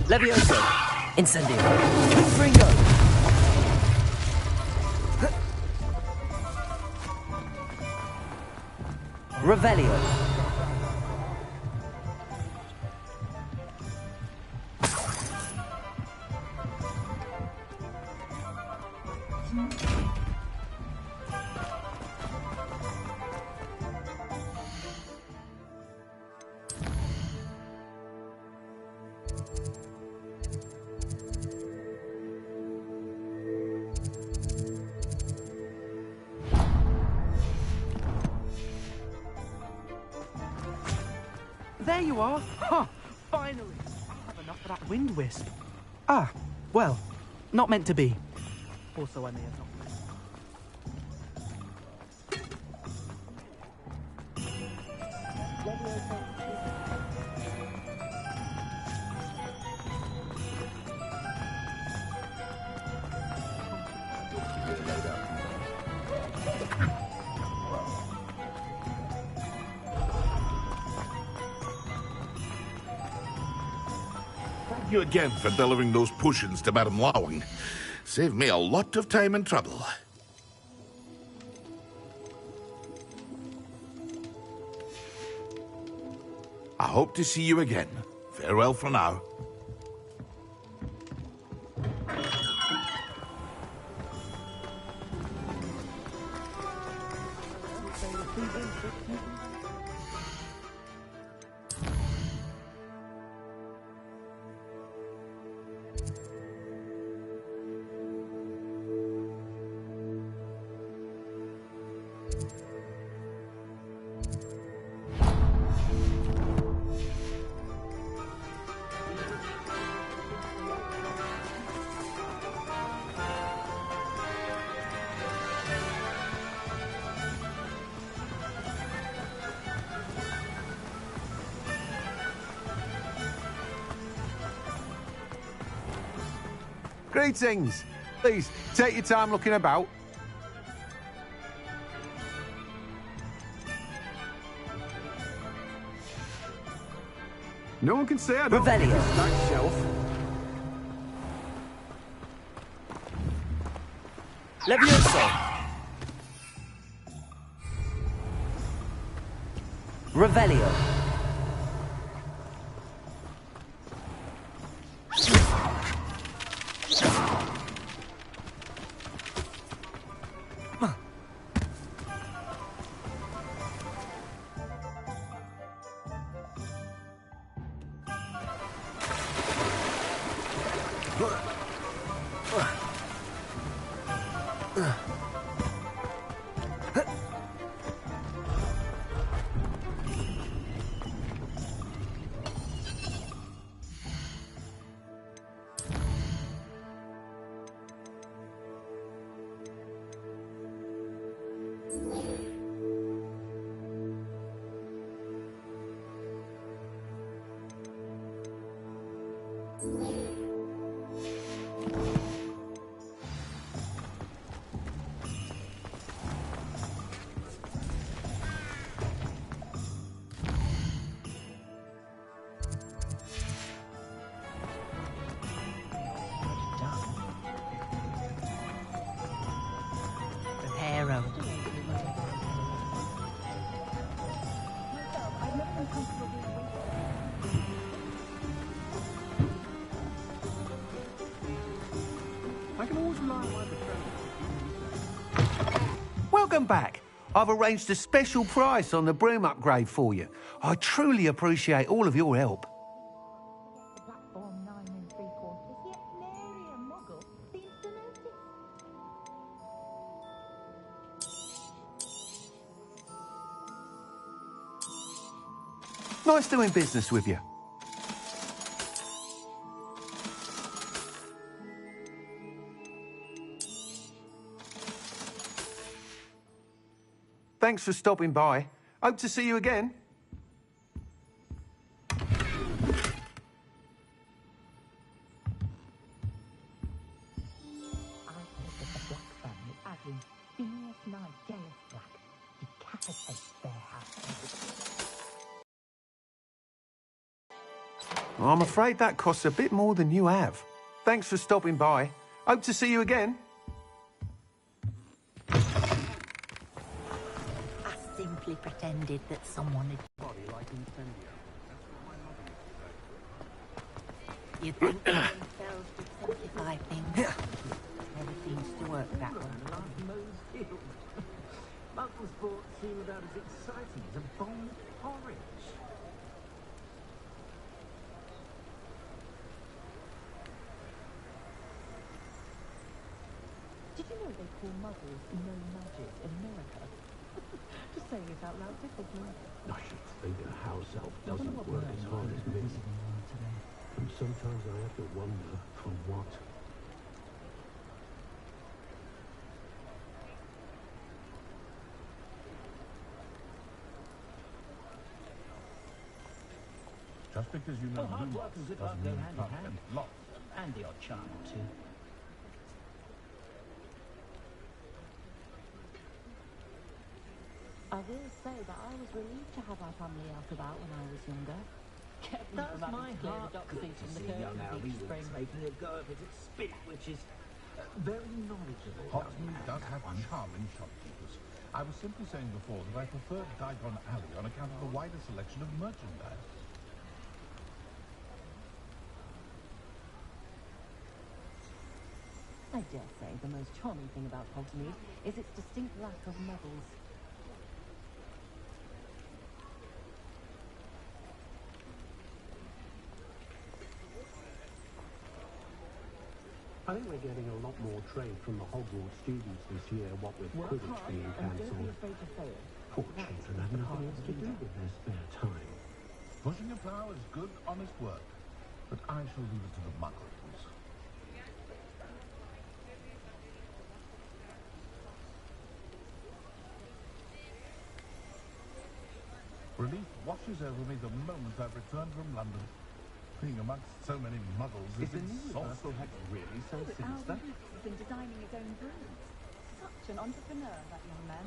Levioso! Incendio! Ringo! Revelio! There you are! Huh, finally! I have enough of that wind wisp. Ah, well, not meant to be. Also, I may have not. Thank you again for delivering those potions to Madame Lawing. Saved me a lot of time and trouble. I hope to see you again. Farewell for now. Greetings. Please, take your time looking about. No one can say I don't Revelio. that shelf. Levioso. Revelio. Reparo. I can always rely on Welcome back. I've arranged a special price on the broom upgrade for you. I truly appreciate all of your help. Platform 9 3/4, yet nary a muggle seems to notice. Nice doing business with you. Thanks for stopping by. Hope to see you again. I think that the Black family, as in Phineas Knight, Jealous Black, decapitates their house. I'm afraid that costs a bit more than you have. Thanks for stopping by. Hope to see you again. I simply pretended that someone had... You'd think that themselves would simplify things. Never seems to work that way. Muggle sports seem about as exciting as a bowl of porridge. Did you know they call muggles no magic in America? Just saying it out loud differently. I should think a house elf doesn't work as hard as me. And sometimes I have to wonder for what. Just because you know hard lots work and good luck doesn't go mean hand you in can't hand. get lots. And the odd charm or two. I will say that I was relieved to have our family out about when I was younger. Kept me Does from having my to clear heart the doctor beat from to the see young curtains each Albie spring. making a go of it at spit, which is very knowledgeable. Hogsmeade does have charming shopkeepers. I was simply saying before that I preferred Diagon Alley on account of the wider selection of merchandise. I dare say the most charming thing about Hogsmeade is its distinct lack of muggles. I think we're getting a lot more trade from the Hogwarts students this year, what with Work Quidditch hard being and don't be cancelled. afraid to fail. Poor children have nothing else to do with their spare time. Pushing a plough is good, honest work, but I shall leave it to the muggles. Relief washes over me the moment I've returned from London. Being amongst so many muggles Is is the new exhausting. Universal Hex really so sinister? He's been designing his own brooms. Such an entrepreneur, that young man.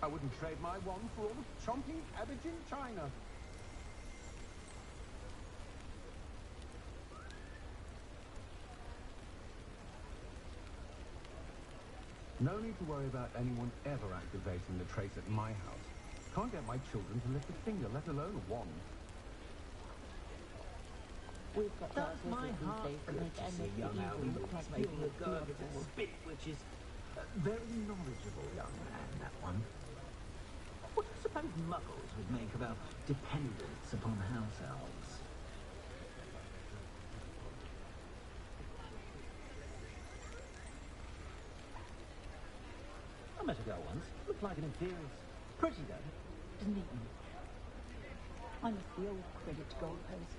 I wouldn't trade my wand for all the chomping cabbage in China. No need to worry about anyone ever activating the trace at my house. Can't get my children to lift a finger, let alone a wand. We've got does my heart good to see young Alvin looks making a go of it at the spit, which is a very knowledgeable young man, that one. What do you suppose muggles would make of our dependence upon house elves? I met a girl once. Looked like an imperious. Pretty though, didn't it? I miss the old credit goalpost.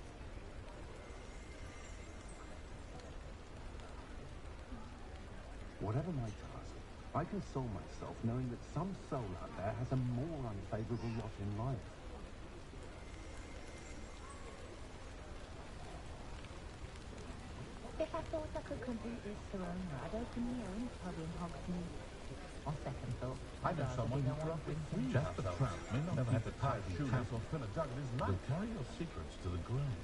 Whatever my task, I console myself knowing that some soul out there has a more unfavorable lot in life. If I thought I could complete this throne, I'd open my own pub in Hogwarts. On second thought, I know someone who grew up with three Just the households. tramp may not Never keep had to a tie tidy a shoelace tap. or fill a jug in his life. But carry your secrets to the grave.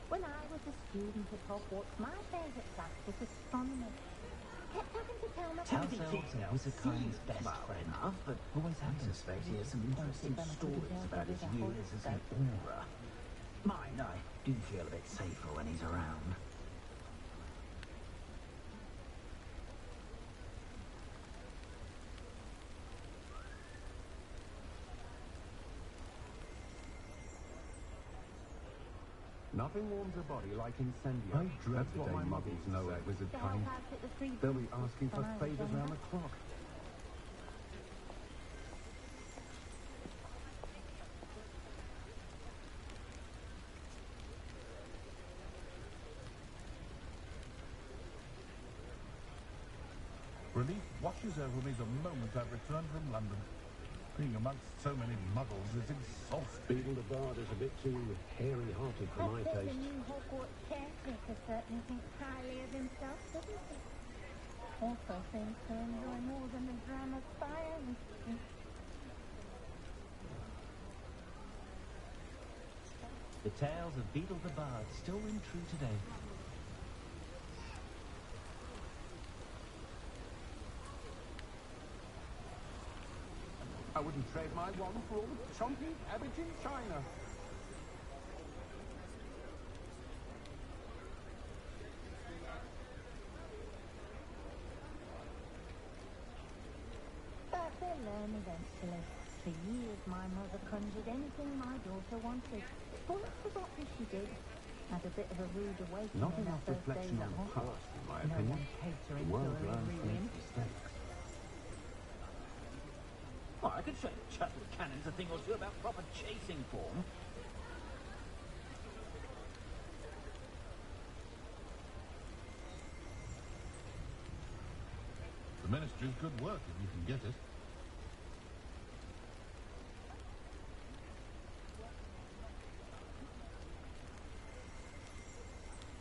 when I was a student at Hogwarts, my favourite class was astronomy. Kept having to tell my Telltale was a kind's best friend, but always had to space here some interesting stories about his years as an aura. Mine, I do feel a bit safer when he's around. Nothing warms a body like incendio. I dread That's the what day my muggles muggles know at Wizard to Kind. help out at the free They'll be booth asking for when I was favours younger. round the clock. Relief washes over me the moment I return from London. Being amongst so many muggles is exhausting. Beetle the Bard is a bit too hairy-hearted for my The taste. new Hogwarts caretaker certainly thinks highly of himself, doesn't he? Also seems to enjoy more than the drama fire mystery. The tales of Beetle the Bard still ring true today. I wouldn't trade my wand for all the chomping cabbage in China. But they'll learn eventually. For years my mother conjured anything my daughter wanted. Almost forgotten she did. Had a bit of a rude awakening Not in her enough first reflection days on at the Hogwarts. past, in my No opinion. one catering The to world her learns from ruin. its mistakes. Oh, I could show the Chuttle Cannons a thing or two about proper chasing form. The Ministry's good work if you can get it.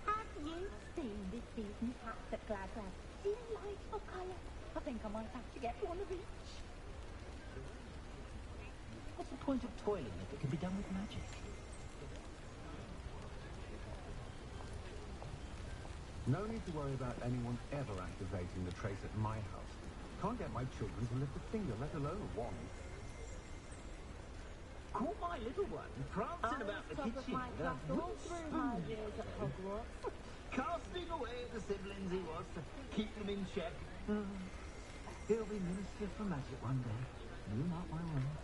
Have you seen this season's hats at Gladwell? Delightful colour. I think I might have to get one of each. What's the point of toiling if it can be done with magic? No need to worry about anyone ever activating the trace at my house. Can't get my children to lift a finger, let alone a wand. Call my little one prancing about the top of kitchen my with a class all wooden through my spoon. years at Hogwarts. Casting away at the siblings he was to keep them in check. He'll be Minister for Magic one day. You mark my words.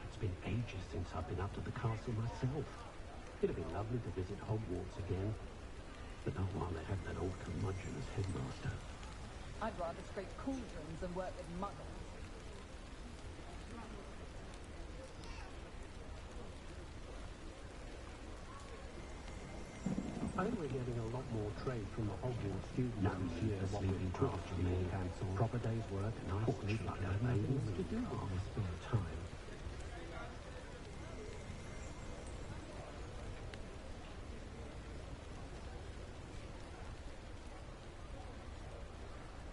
It's been ages since I've been up to the castle myself. It'd be lovely to visit Hogwarts again. But not while they have that old curmudgeon as headmaster. I'd rather scrape cauldrons than work with muggles. more trade from the Hogwarts students this year. What with craft being cancelled, proper day's work, nice children, nothing to do with their spare time.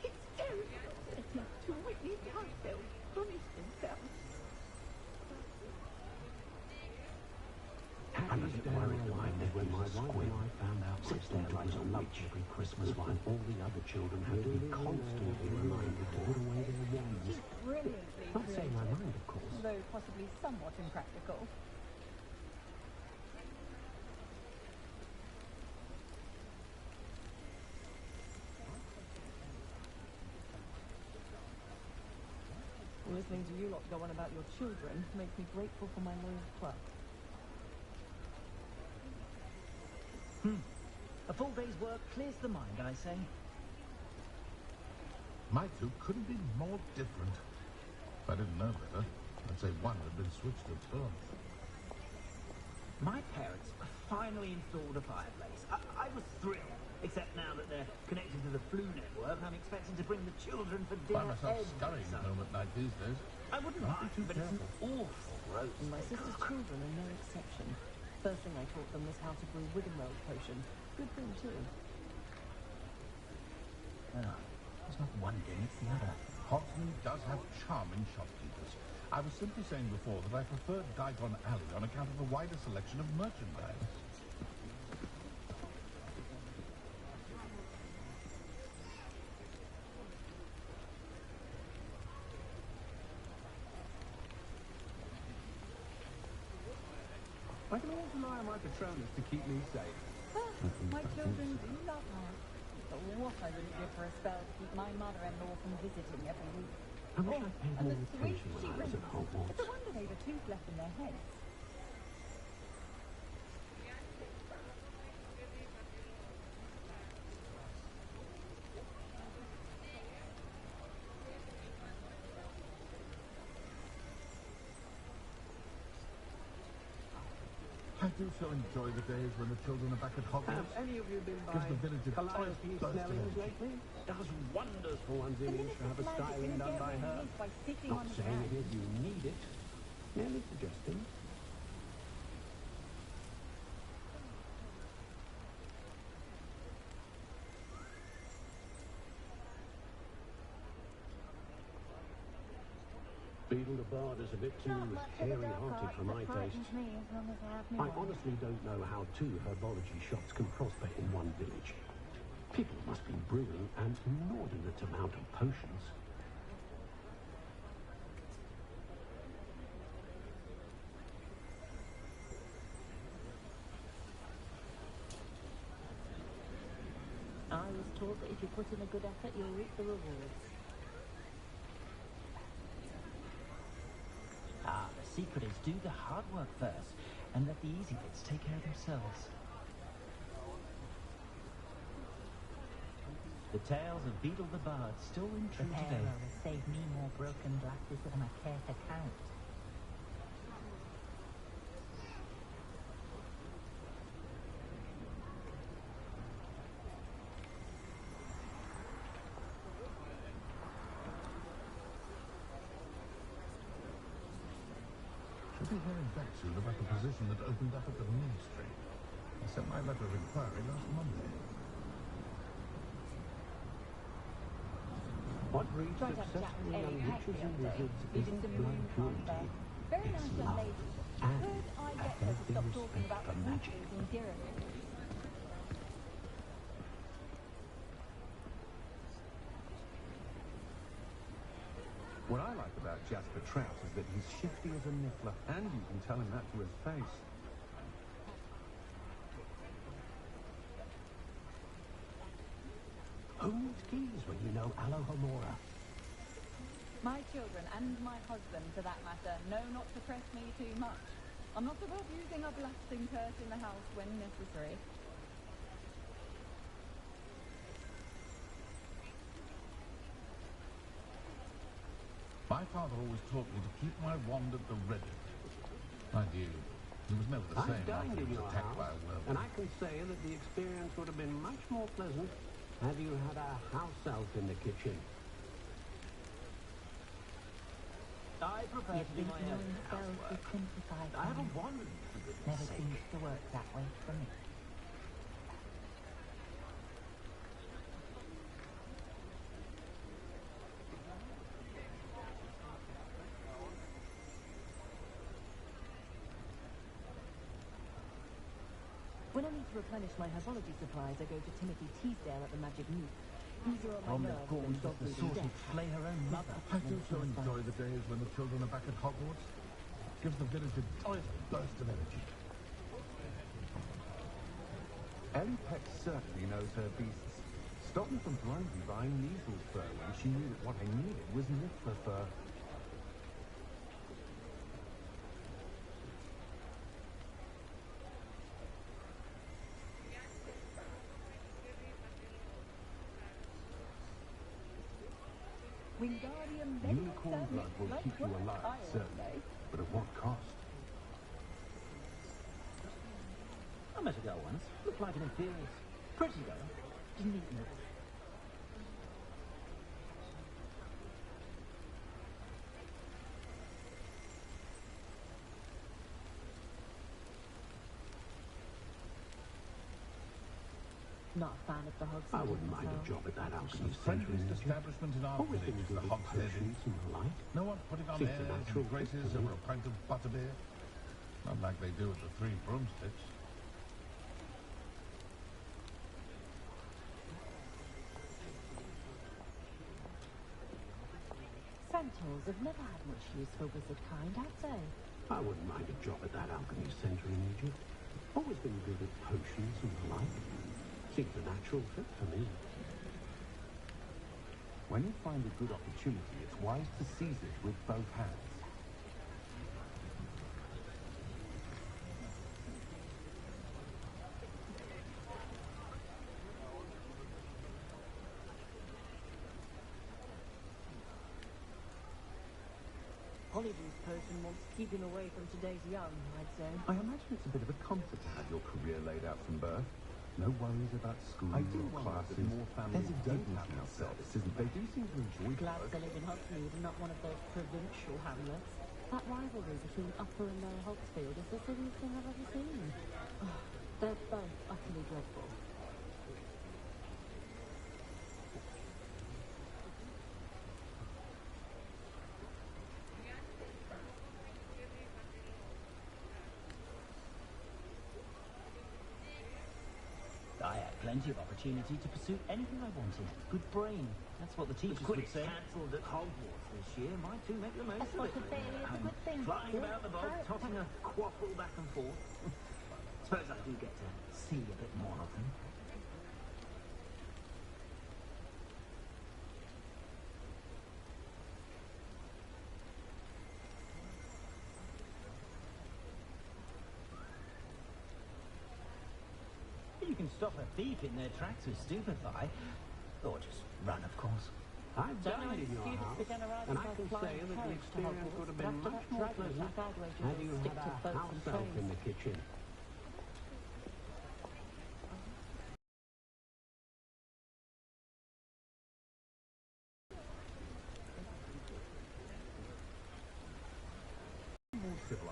It's terrible to witness Heartfelt punish himself. I was worried when my wife and I found out my daughter was a witch every Christmas while all the other children had to be constantly reminded to put away their wands. She's brilliantly Not saying I mind, of course. though possibly somewhat impractical. Listening to you lot go on about your children makes me grateful for my loyal club. A full day's work clears the mind, I say. My two couldn't be more different. If I didn't know better, I'd say one had been switched to term. My parents finally installed a fireplace. I was thrilled, except now that they're connected to the flu network, I'm expecting to bring the children for dinner. Find myself scurrying home at night these days. I wouldn't mind, but it's an awful roast. And my sister's children are no exception. First thing I taught them was how to brew Wiggenweld potion. Good thing too. Oh, it's not one thing, it's the other. Hogsmeade does have charming shopkeepers. I was simply saying before that I preferred Diagon Alley on account of the wider selection of merchandise. I can always rely on my Patronus to keep me safe. My children do love her. But what I wouldn't give for a spell to keep my mother-in-law from visiting every week. I wish I'd paid And more the sweet attention she when I was at brings. Hogwarts. It's a wonder they've a tooth left in their heads. I do so enjoy the days when the children are back at Hogwarts. Have any of you been by Gives the village a Calliope joyous burst of Snelling's energy. lately? Does wonders for one's image to have a styling done by her. Not saying it is you need it, merely suggesting. Beetle the Bard is a bit too hairy-hearted for my taste. I honestly don't know how two herbology shops can prosper in one village. People must be brewing an inordinate amount of potions. I was taught that if you put in a good effort, you'll reap the rewards. The secret is do the hard work first, and let the easy bits take care of themselves. The tales of Beetle the Bard still ring true today. The hero has saved me more broken glasses than I care to count. Should be hearing back soon about the position that opened up at the ministry. I sent my letter of inquiry last Monday. What breeds successful young witches and wizards isn't blind cruelty. Very It's nice young love lady. and Could I a get her to healthy stop talking respect about for magic. witches and Dirham? What I like about Jasper Trout is that he's shifty as a niffler, and you can tell him that to his face. Who needs keys when you know Alohomora? My children and my husband, for that matter, know not to press me too much. I'm not above using a blasting curse in the house when necessary. My father always taught me to keep my wand at the ready. Mind you, He was never the I've same after dined he in was your attacked by a house, werewolf. and I can say that the experience would have been much more pleasant had you had a house elf in the kitchen. I prefer to do my own housework. I have a wand, for goodness Never sake. seems to work that way for me. When I need to replenish my herbology supplies, I go to Timothy Teasdale at the Magic Moot. Easier on my nerves than dog breeding death. flay her own mother. I do so enjoy the days when the children are back at Hogwarts. Gives the village a joyous burst of energy. Ellie Peck certainly knows her beasts. Stopped me from blindly buying measles fur when she knew that what I needed was Niffler fur. Wingardium Unicorn blood will keep you alive, certainly, but at what cost? I met a girl once. Looked like an inferior. Pretty girl. Didn't eat milk. Not a fan of the Hogshead. I wouldn't mind a job at that alchemy centre in Friendliest establishment in our Always village been is the good at Hog's Head Inn. potions and the like. No one putting on Seems a airs natural and graces fit for over me. a pint of butterbeer. Not like they do at the Three Broomsticks. Centaurs have never had much use for wizard kind, have they? I wouldn't mind a job at that alchemy centre in Egypt. Always been good at potions and the like. Seems a natural fit for me. When you find a good opportunity, it's wise to seize it with both hands. Hollydew's potion wants keeping away from today's young, I'd say. I imagine it's a bit of a comfort to have your career laid out from birth. No worries about school I do or wonder classes. if more families There's a don't dignity have in services, and they do seem to enjoy Glad work. to live in Hogsmeade and not one of those provincial hamlets. That rivalry between Upper and Lower Hogsfield is the silliest thing I've ever seen. They're both utterly dreadful. I had plenty of opportunity to pursue anything I wanted. Good brain. That's what the teachers would say. Cancelled at Hogwarts this year. My two make the most of it. It's a good thing. Flying about the boat, tossing a quaffle back and forth. Suppose I do get to see a bit more of them. You can stop a thief in their tracks with stupefy, or just run, of course. I've Don't know dined in your students house, began arriving and I by can flying say that the carriage to experience Hogwarts, would have but been after much that more dragnet pleasant attack, I'd had you stick had to a boats house and elf trains. in the kitchen.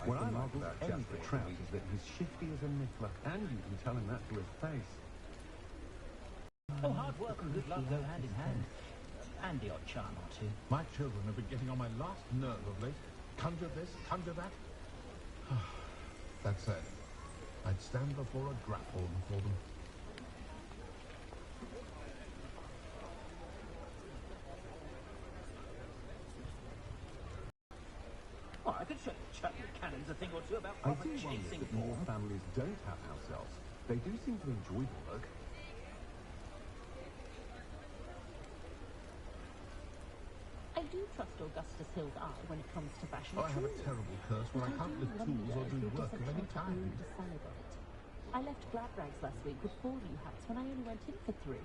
What I like about Jasper Trout is that he's shifty as a niffler, and you can tell him that to his face. Oh, hard work and good luck go hand in hand. And the odd charm or two. My children have been getting on my last nerve of late. Conjure this, conjure that. That said, I'd stand before a grapple for them. Oh, I could show you Chuck Cannons a thing or two about I proper do wonder chasing if more form. families don't have house elves. They do seem to enjoy the work. I do trust Augustus Hill's eye when it comes to fashion. I have a terrible curse where I can't lift tools or do work of any kind. I left Gladrags last week with 4 new hats when I only went in for 3.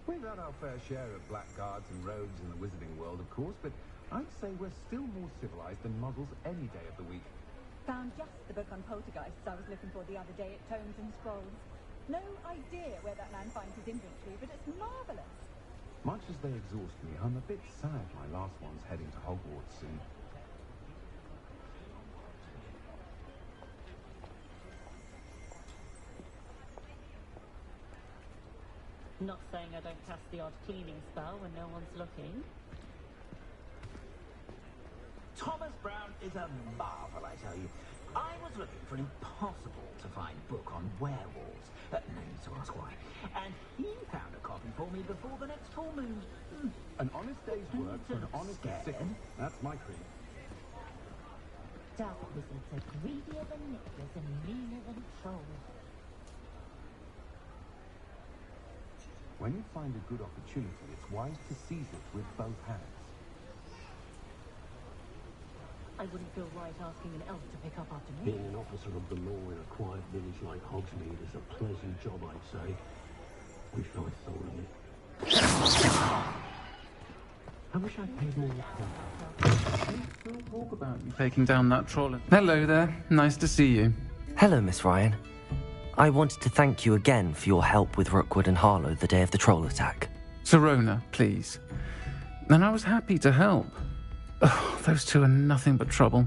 We've had our fair share of blackguards and rogues in the wizarding world, of course, but I'd say we're still more civilized than muggles any day of the week. Found just the book on poltergeists I was looking for the other day at Tomes and Scrolls. No idea where that man finds his inventory, but it's marvellous. Much as they exhaust me, I'm a bit sad my last one's heading to Hogwarts soon. Not saying I don't cast the odd cleaning spell when no one's looking. Thomas Brown is a marvel, I tell you. I was looking for an impossible-to-find book on werewolves. No need to ask why. And he found a copy for me before the next full moon. An honest day's work for an honest sickle. That's my creed. Dark wizards are greedier than knickers and meaner than trolls. When you find a good opportunity, it's wise to seize it with both hands. I wouldn't feel right asking an elf to pick up after me. Being an officer of the law in a quiet village like Hogsmeade is a pleasant job, I'd say. Wish I thought of it. I wish I'd paid more attention. We'll talk about you taking down that troll. Hello there. Nice to see you. Hello, Miss Ryan. I wanted to thank you again for your help with Rookwood and Harlow the day of the troll attack. Sirona, please. And I was happy to help. Oh, those two are nothing but trouble.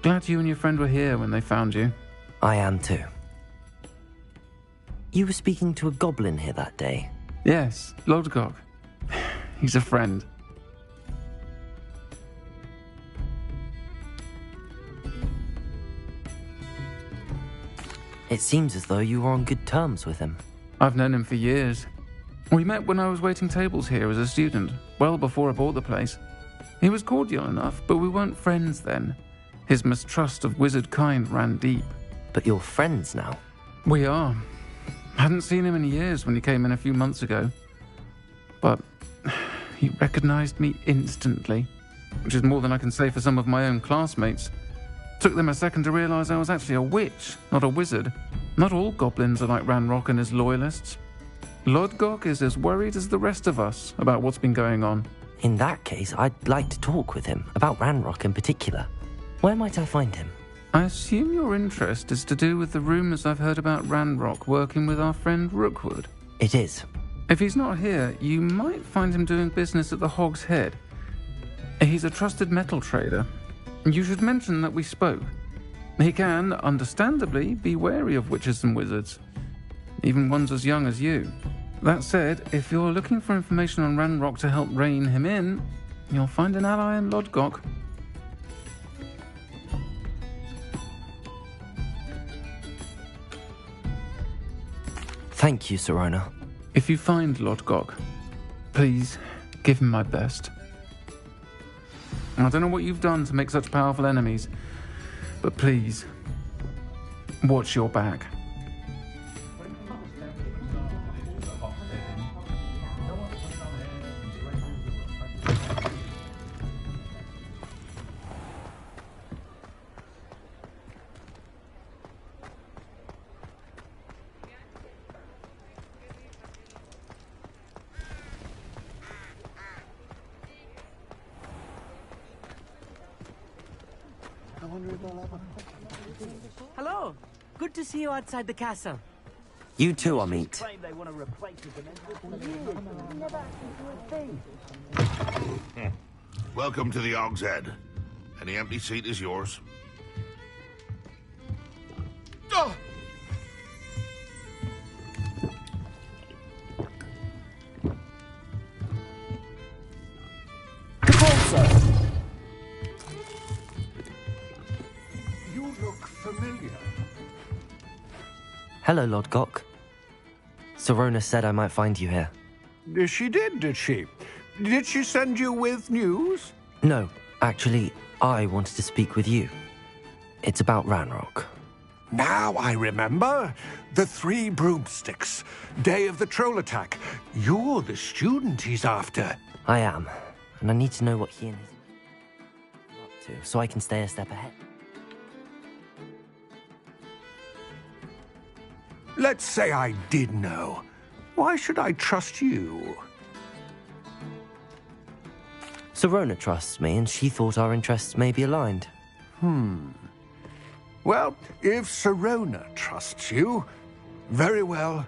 Glad you and your friend were here when they found you. I am too. You were speaking to a goblin here that day? Yes, Lodgok. He's a friend. It seems as though you were on good terms with him. I've known him for years. We met when I was waiting tables here as a student, well before I bought the place. He was cordial enough, but we weren't friends then. His mistrust of wizard kind ran deep. But you're friends now? We are. Hadn't seen him in years when he came in a few months ago. But he recognized me instantly, which is more than I can say for some of my own classmates. Took them a second to realize I was actually a witch, not a wizard. Not all goblins are like Ranrock and his loyalists. Lodgok is as worried as the rest of us about what's been going on. In that case, I'd like to talk with him, about Ranrock in particular. Where might I find him? I assume your interest is to do with the rumours I've heard about Ranrock working with our friend Rookwood. It is. If he's not here, you might find him doing business at the Hog's Head. He's a trusted metal trader. You should mention that we spoke. He can, understandably, be wary of witches and wizards, even ones as young as you. That said, if you're looking for information on Ranrock to help rein him in, you'll find an ally in Lodgok. Thank you, Sirona. If you find Lodgok, please give him my best. I don't know what you've done to make such powerful enemies, but please, watch your back. Hello. Good to see you outside the castle. You too, Amit. Welcome to the Hog's Head. Any empty seat is yours. Oh! You look familiar. Hello, Lodgok. Sirona said I might find you here. She did she? Did she send you with news? No, actually, I wanted to speak with you. It's about Ranrock. Now I remember. The 3 broomsticks. Day of the troll attack. You're the student he's after. I am, and I need to know what he and his are up to, so I can stay a step ahead. Let's say I did know. Why should I trust you? Sirona trusts me, and she thought our interests may be aligned. Well, if Sirona trusts you, very well.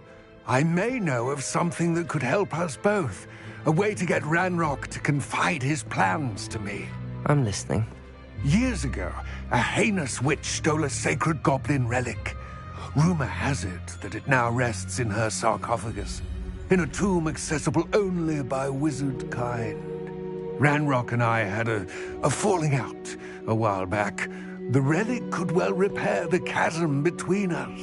I may know of something that could help us both. A way to get Ranrock to confide his plans to me. I'm listening. Years ago, a heinous witch stole a sacred goblin relic. Rumor has it that it now rests in her sarcophagus, in a tomb accessible only by wizard kind. Ranrock and I had a falling out a while back. The relic could well repair the chasm between us.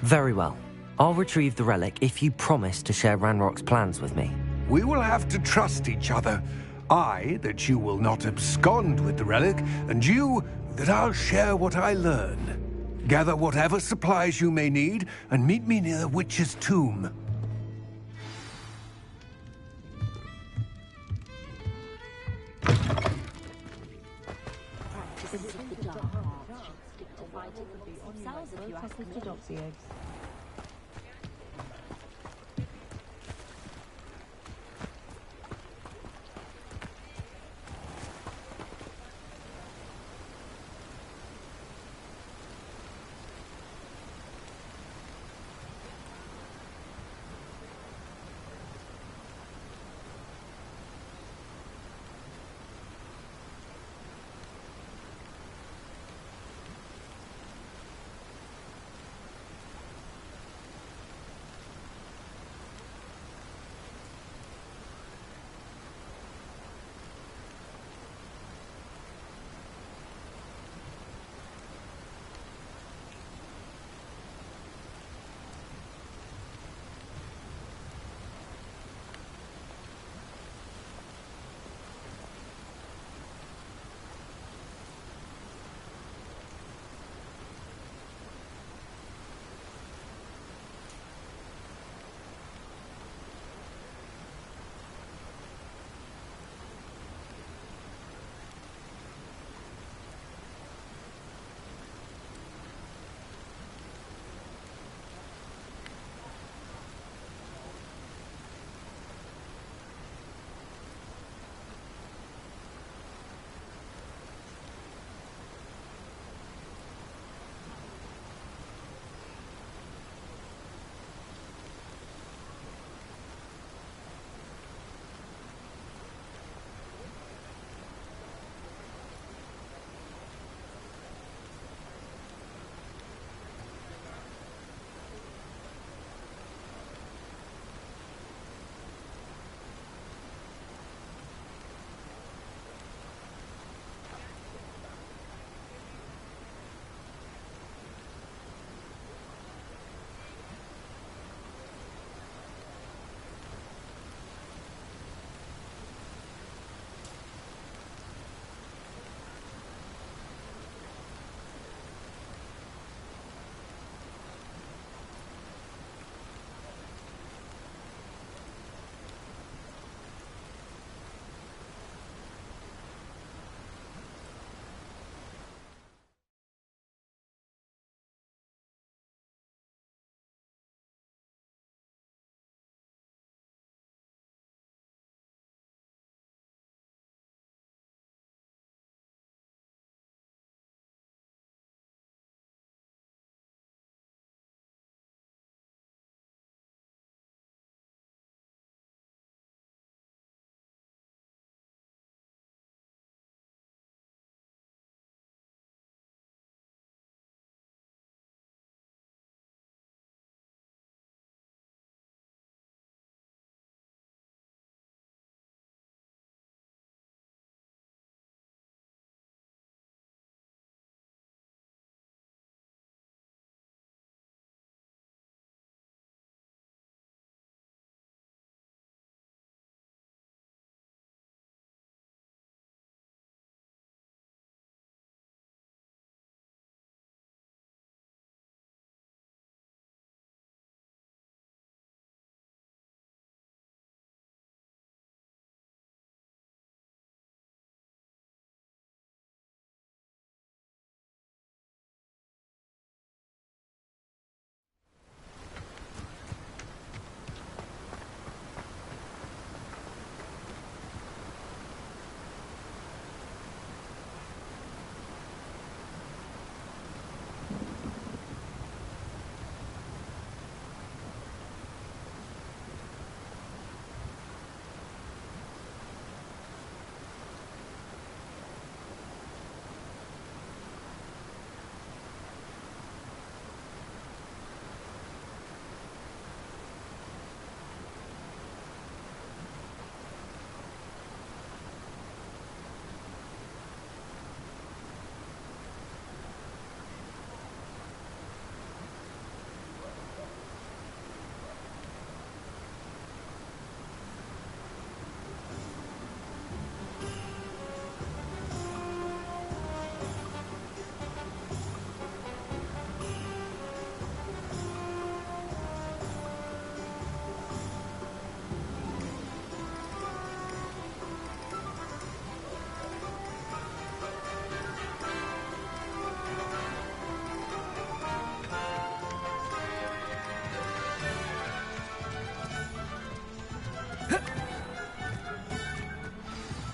Very well. I'll retrieve the relic if you promise to share Ranrock's plans with me. We will have to trust each other. I, that you will not abscond with the relic, and you, that I'll share what I learn. Gather whatever supplies you may need, and meet me near the witch's tomb.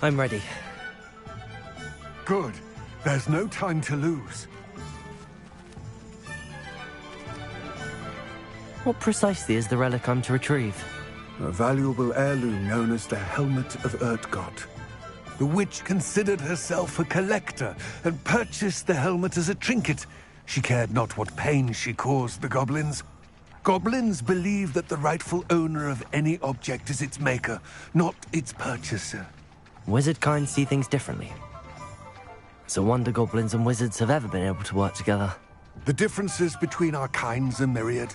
I'm ready. Good. There's no time to lose. What precisely is the relic I'm to retrieve? A valuable heirloom known as the Helmet of Urtgott. The witch considered herself a collector and purchased the helmet as a trinket. She cared not what pain she caused the goblins. Goblins believe that the rightful owner of any object is its maker, not its purchaser. Wizard kind see things differently. It's a wonder goblins and wizards have ever been able to work together. The differences between our kinds are myriad.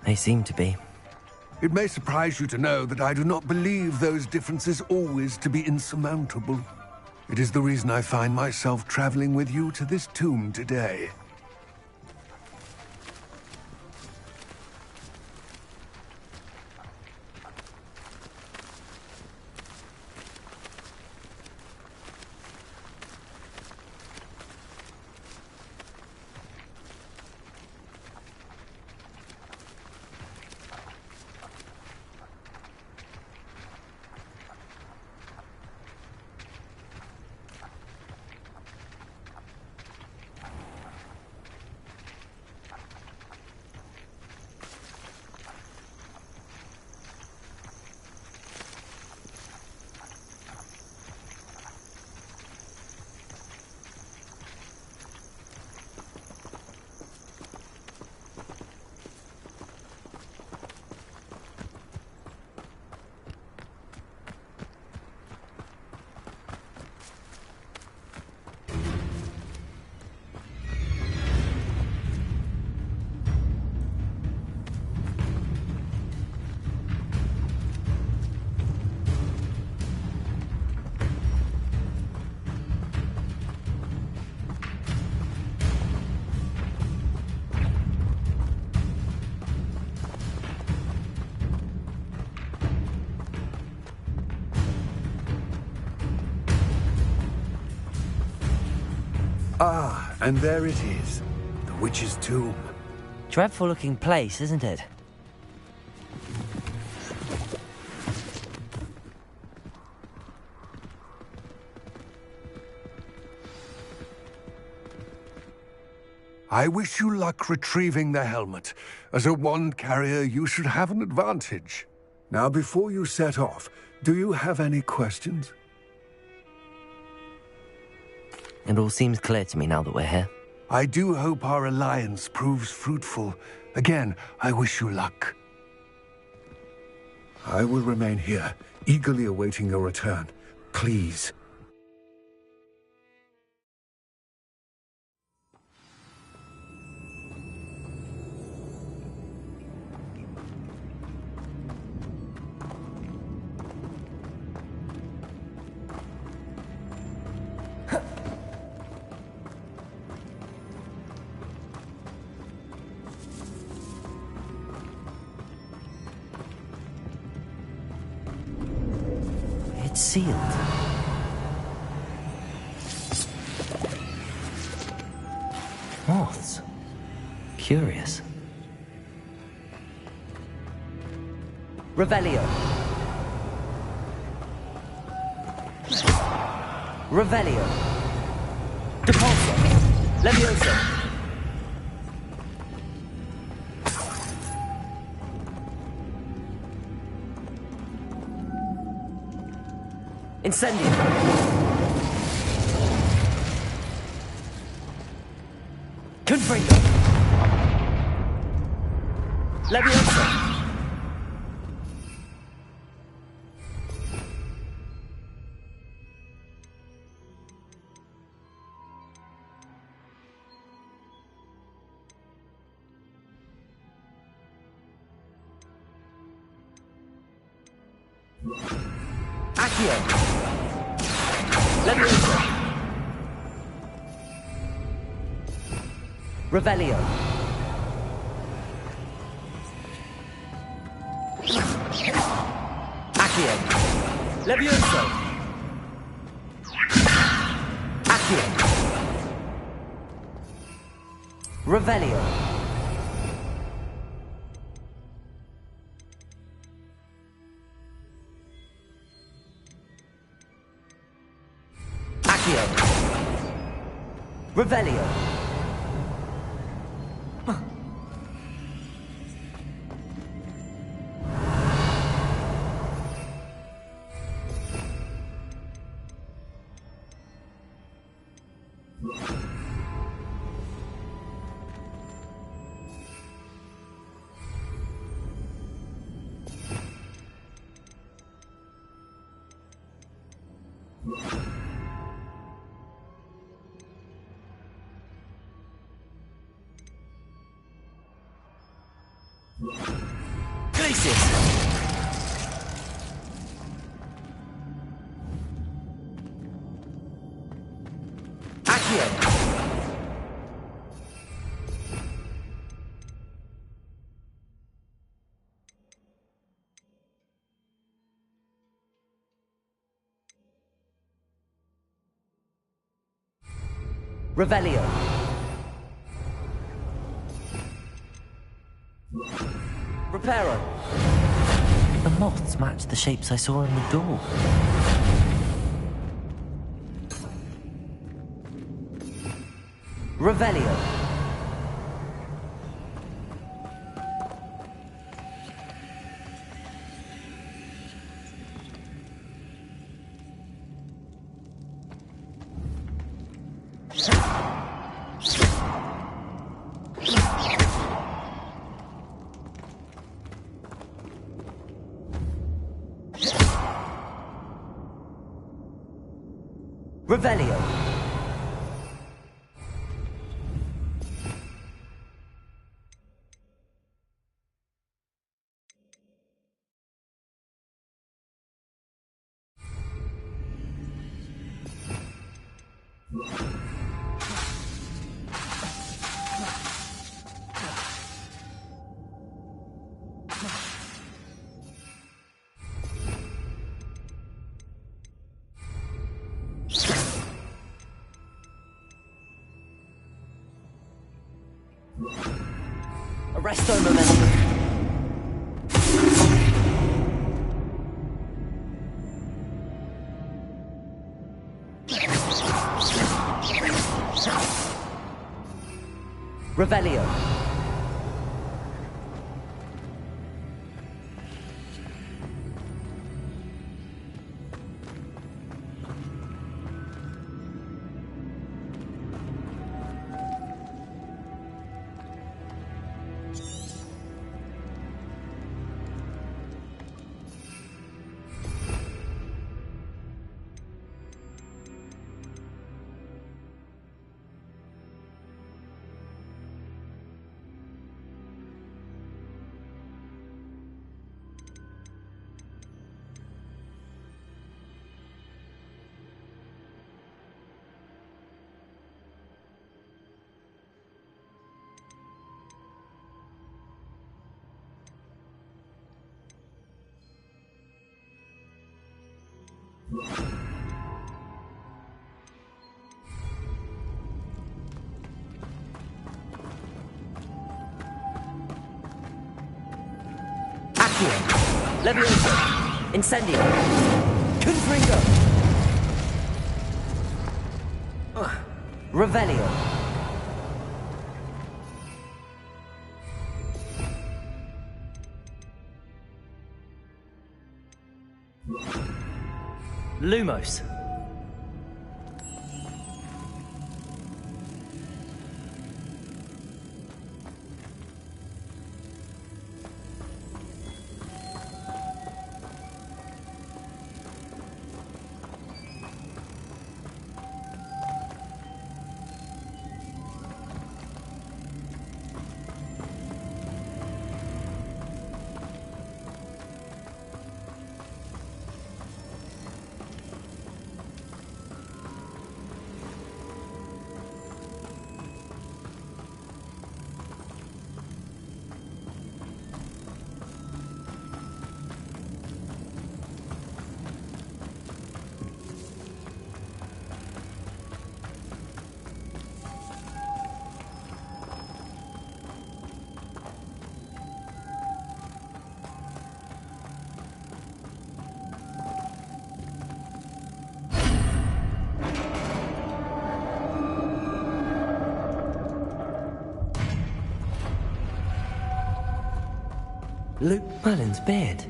They seem to be. It may surprise you to know that I do not believe those differences always to be insurmountable. It is the reason I find myself traveling with you to this tomb today. Ah, and there it is. The witch's tomb. Dreadful looking place, isn't it? I wish you luck retrieving the helmet. As a wand carrier, you should have an advantage. Now, before you set off, do you have any questions? It all seems clear to me now that we're here. I do hope our alliance proves fruitful. Again, I wish you luck. I will remain here, eagerly awaiting your return. Please. It's sealed. Moths. Curious. Revelio. Revelio. Depulso. Levioso. Incendio. Confringo. Levioso. Accio. Levioso. Revelio. Accio. Levioso. Accio. Revelio. Revelio. Revelio. Reparo. The moths match the shapes I saw on the door. Revelio. Revelio. Arresto momentum. Revelio. Levioso. Incendio. Confringo. Revelio. Lumos. Luke Merlin's beard.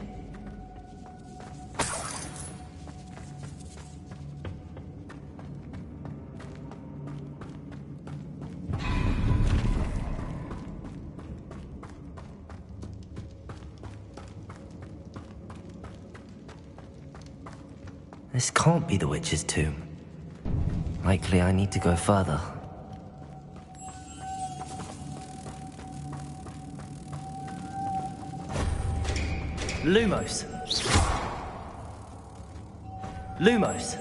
This can't be the witch's tomb. Likely I need to go further. Lumos. Lumos.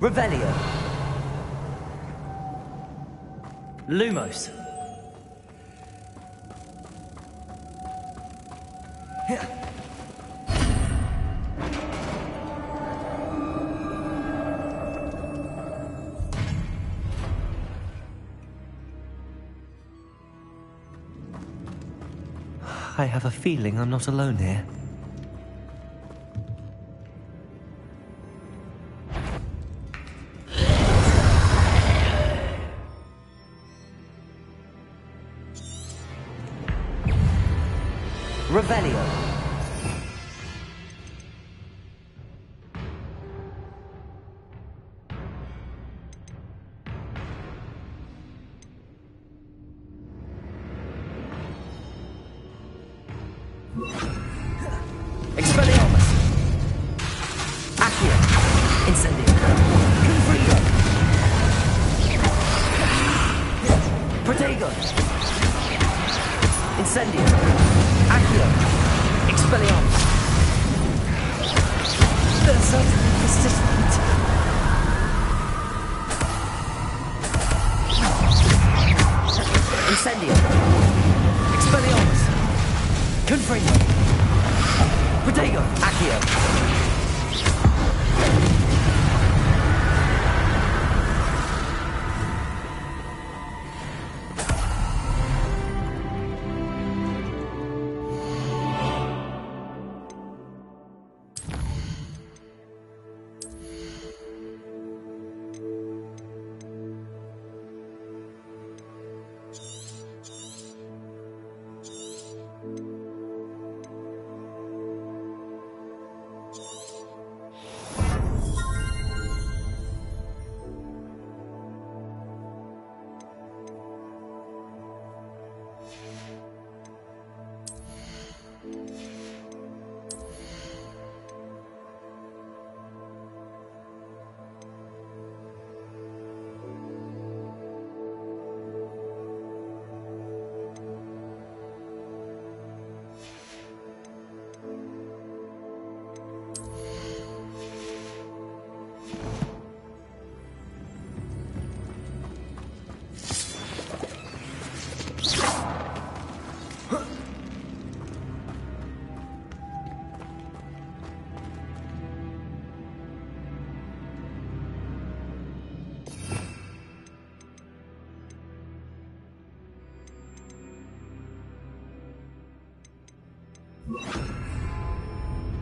Revelio. Lumos. I have a feeling I'm not alone here. Revelio. Expelliarmus. Accio. Incendio. Confrigo. Protego. Incendio. Accio. Expelliarmus. There's something persistent. Incendio. Expelliarmus. Confringo. Protego. Accio.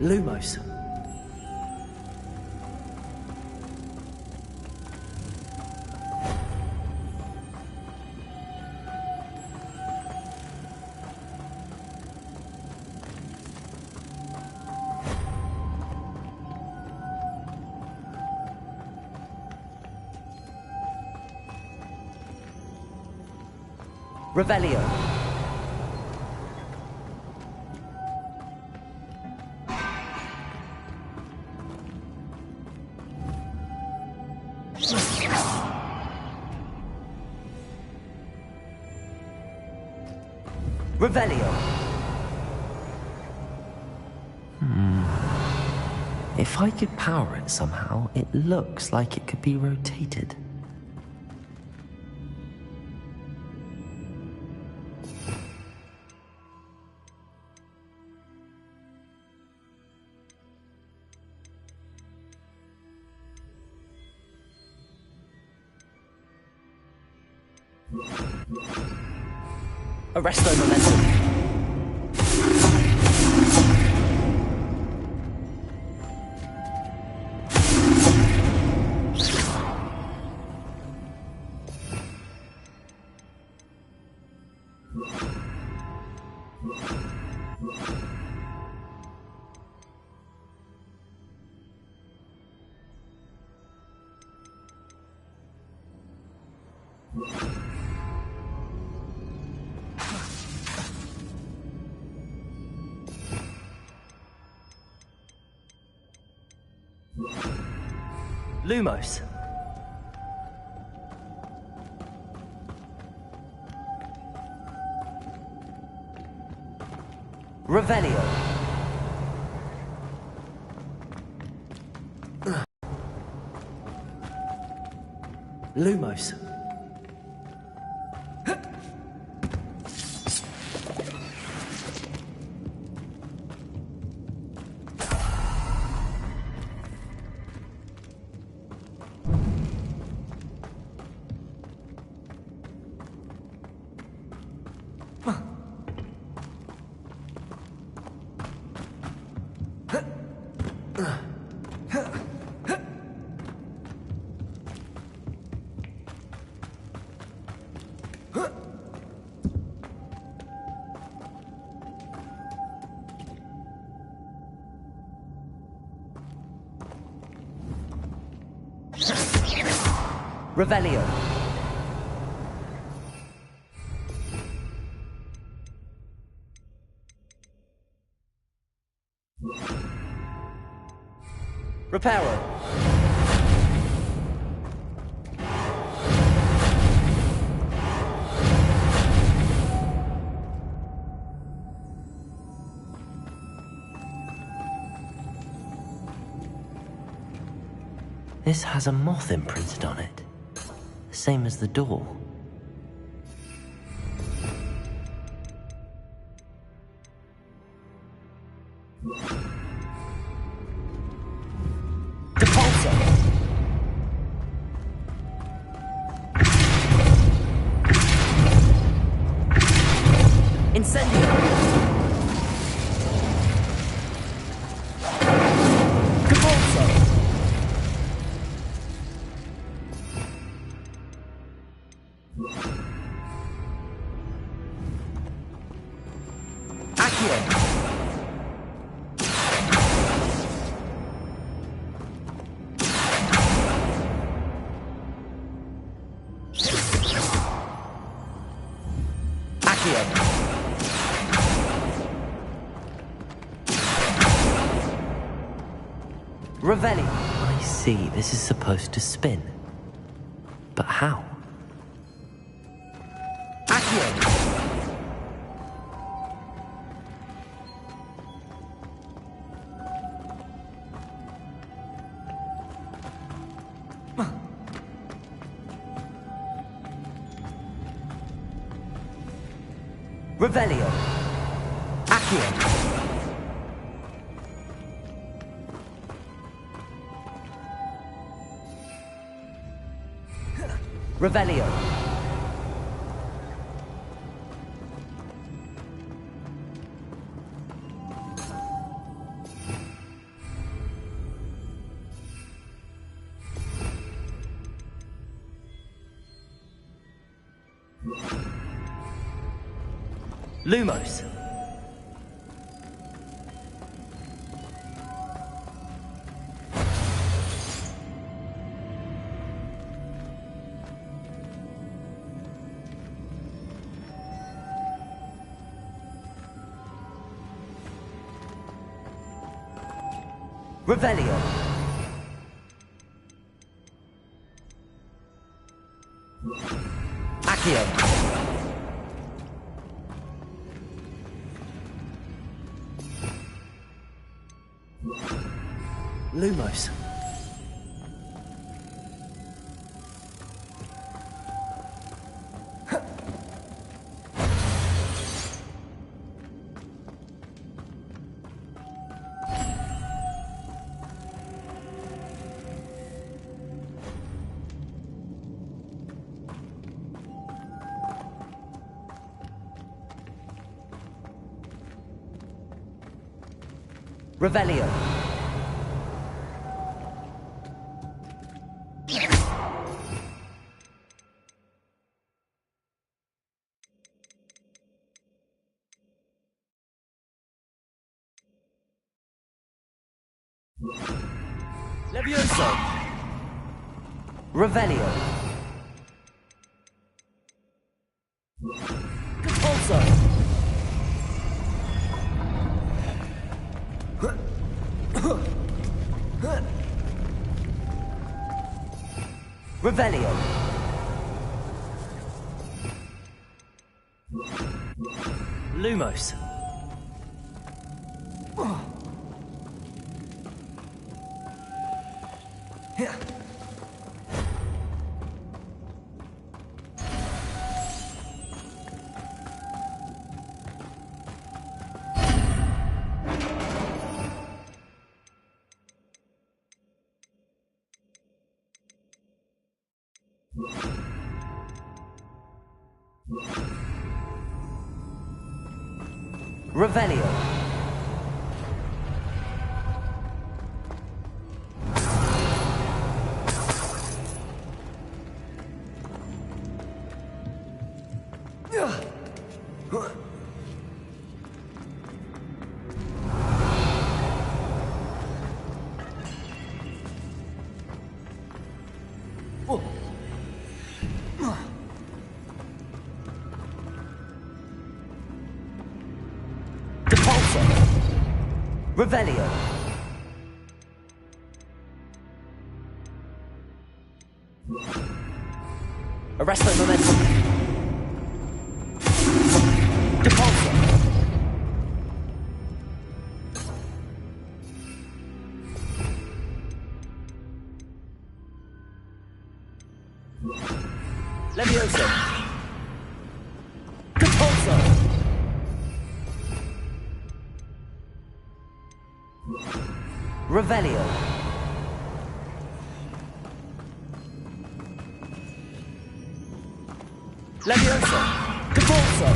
Lumos. Revelio. Revelio. If I could power it somehow, it looks like it could be rotated. Arresto momentum. Lumos. Revelio. Lumos. Revelio. Reparo. This has a moth imprinted on it. Same as the door. Depulsor! Incendio! Depulsor! Revelio. I see, this is supposed to spin. But how? Accio! Revelio. Accio. Revelio. Lumos. Revelio. Accio. Lumos. Revelio. Levioso. Revelio. Compulso. Revelio. Lumos. Revelio. Revelio. Arresto momentum. Depulso. Levioso. Depulso. Revelio. Levioso. Depulso.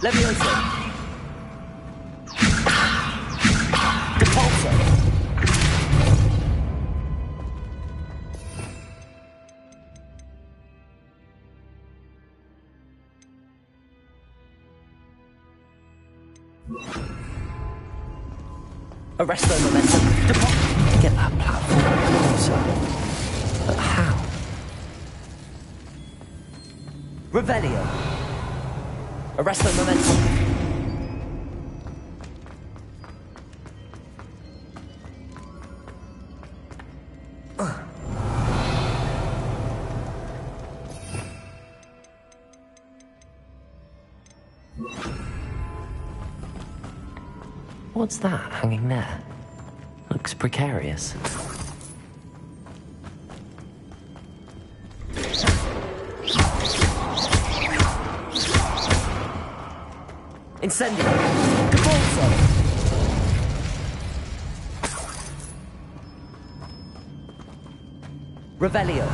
Levioso. Depulso. Arresto momentum. To get that platform closer. But how? Revelio. Arresto momentum. What's that hanging there? Looks precarious. Incendio! Depulso! Revelio!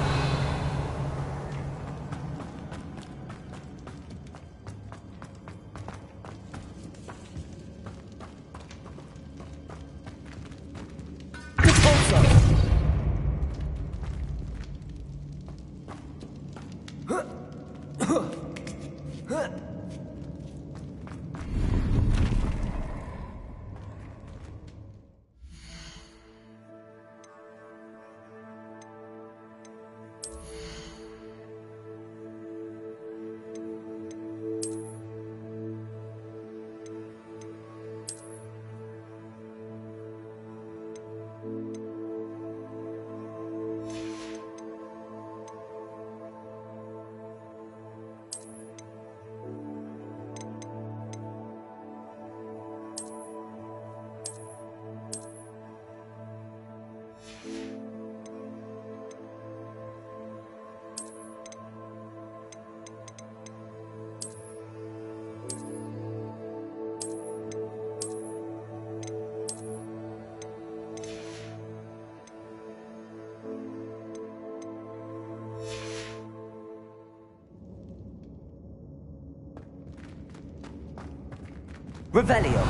Revelio.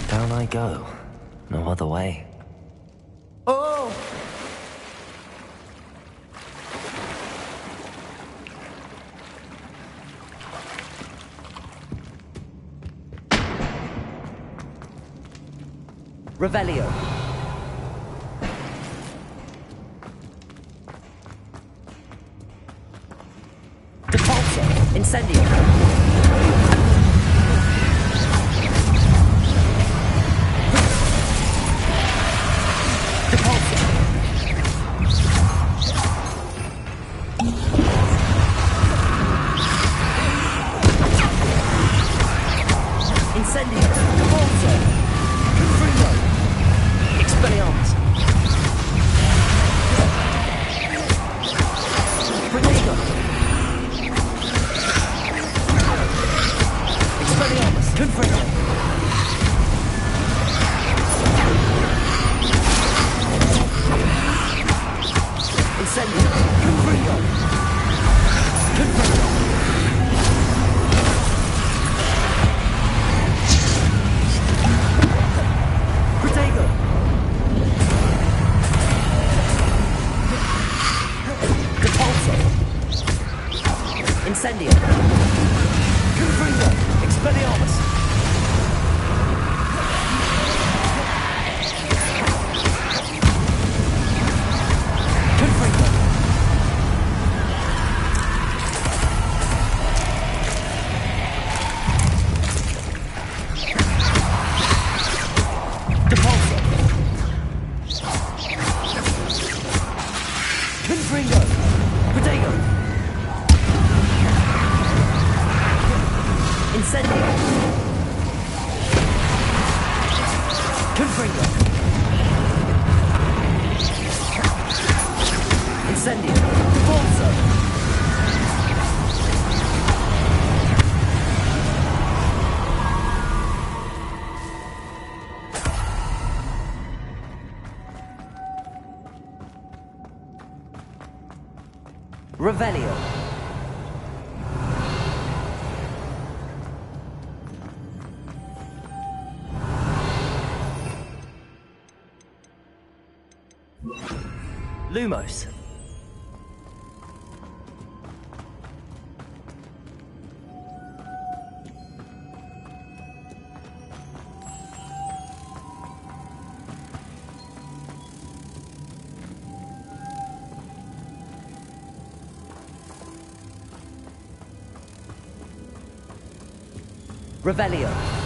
Down I go. No other way. Oh! Revelio. Depulso. Incendio. Incendio. Confringo. Expelliarmus. Confringo. Depulso. Confringo. Protego. Incendio. Confringo. Incendio. Depulso. Revelio. Lumos. Revelio.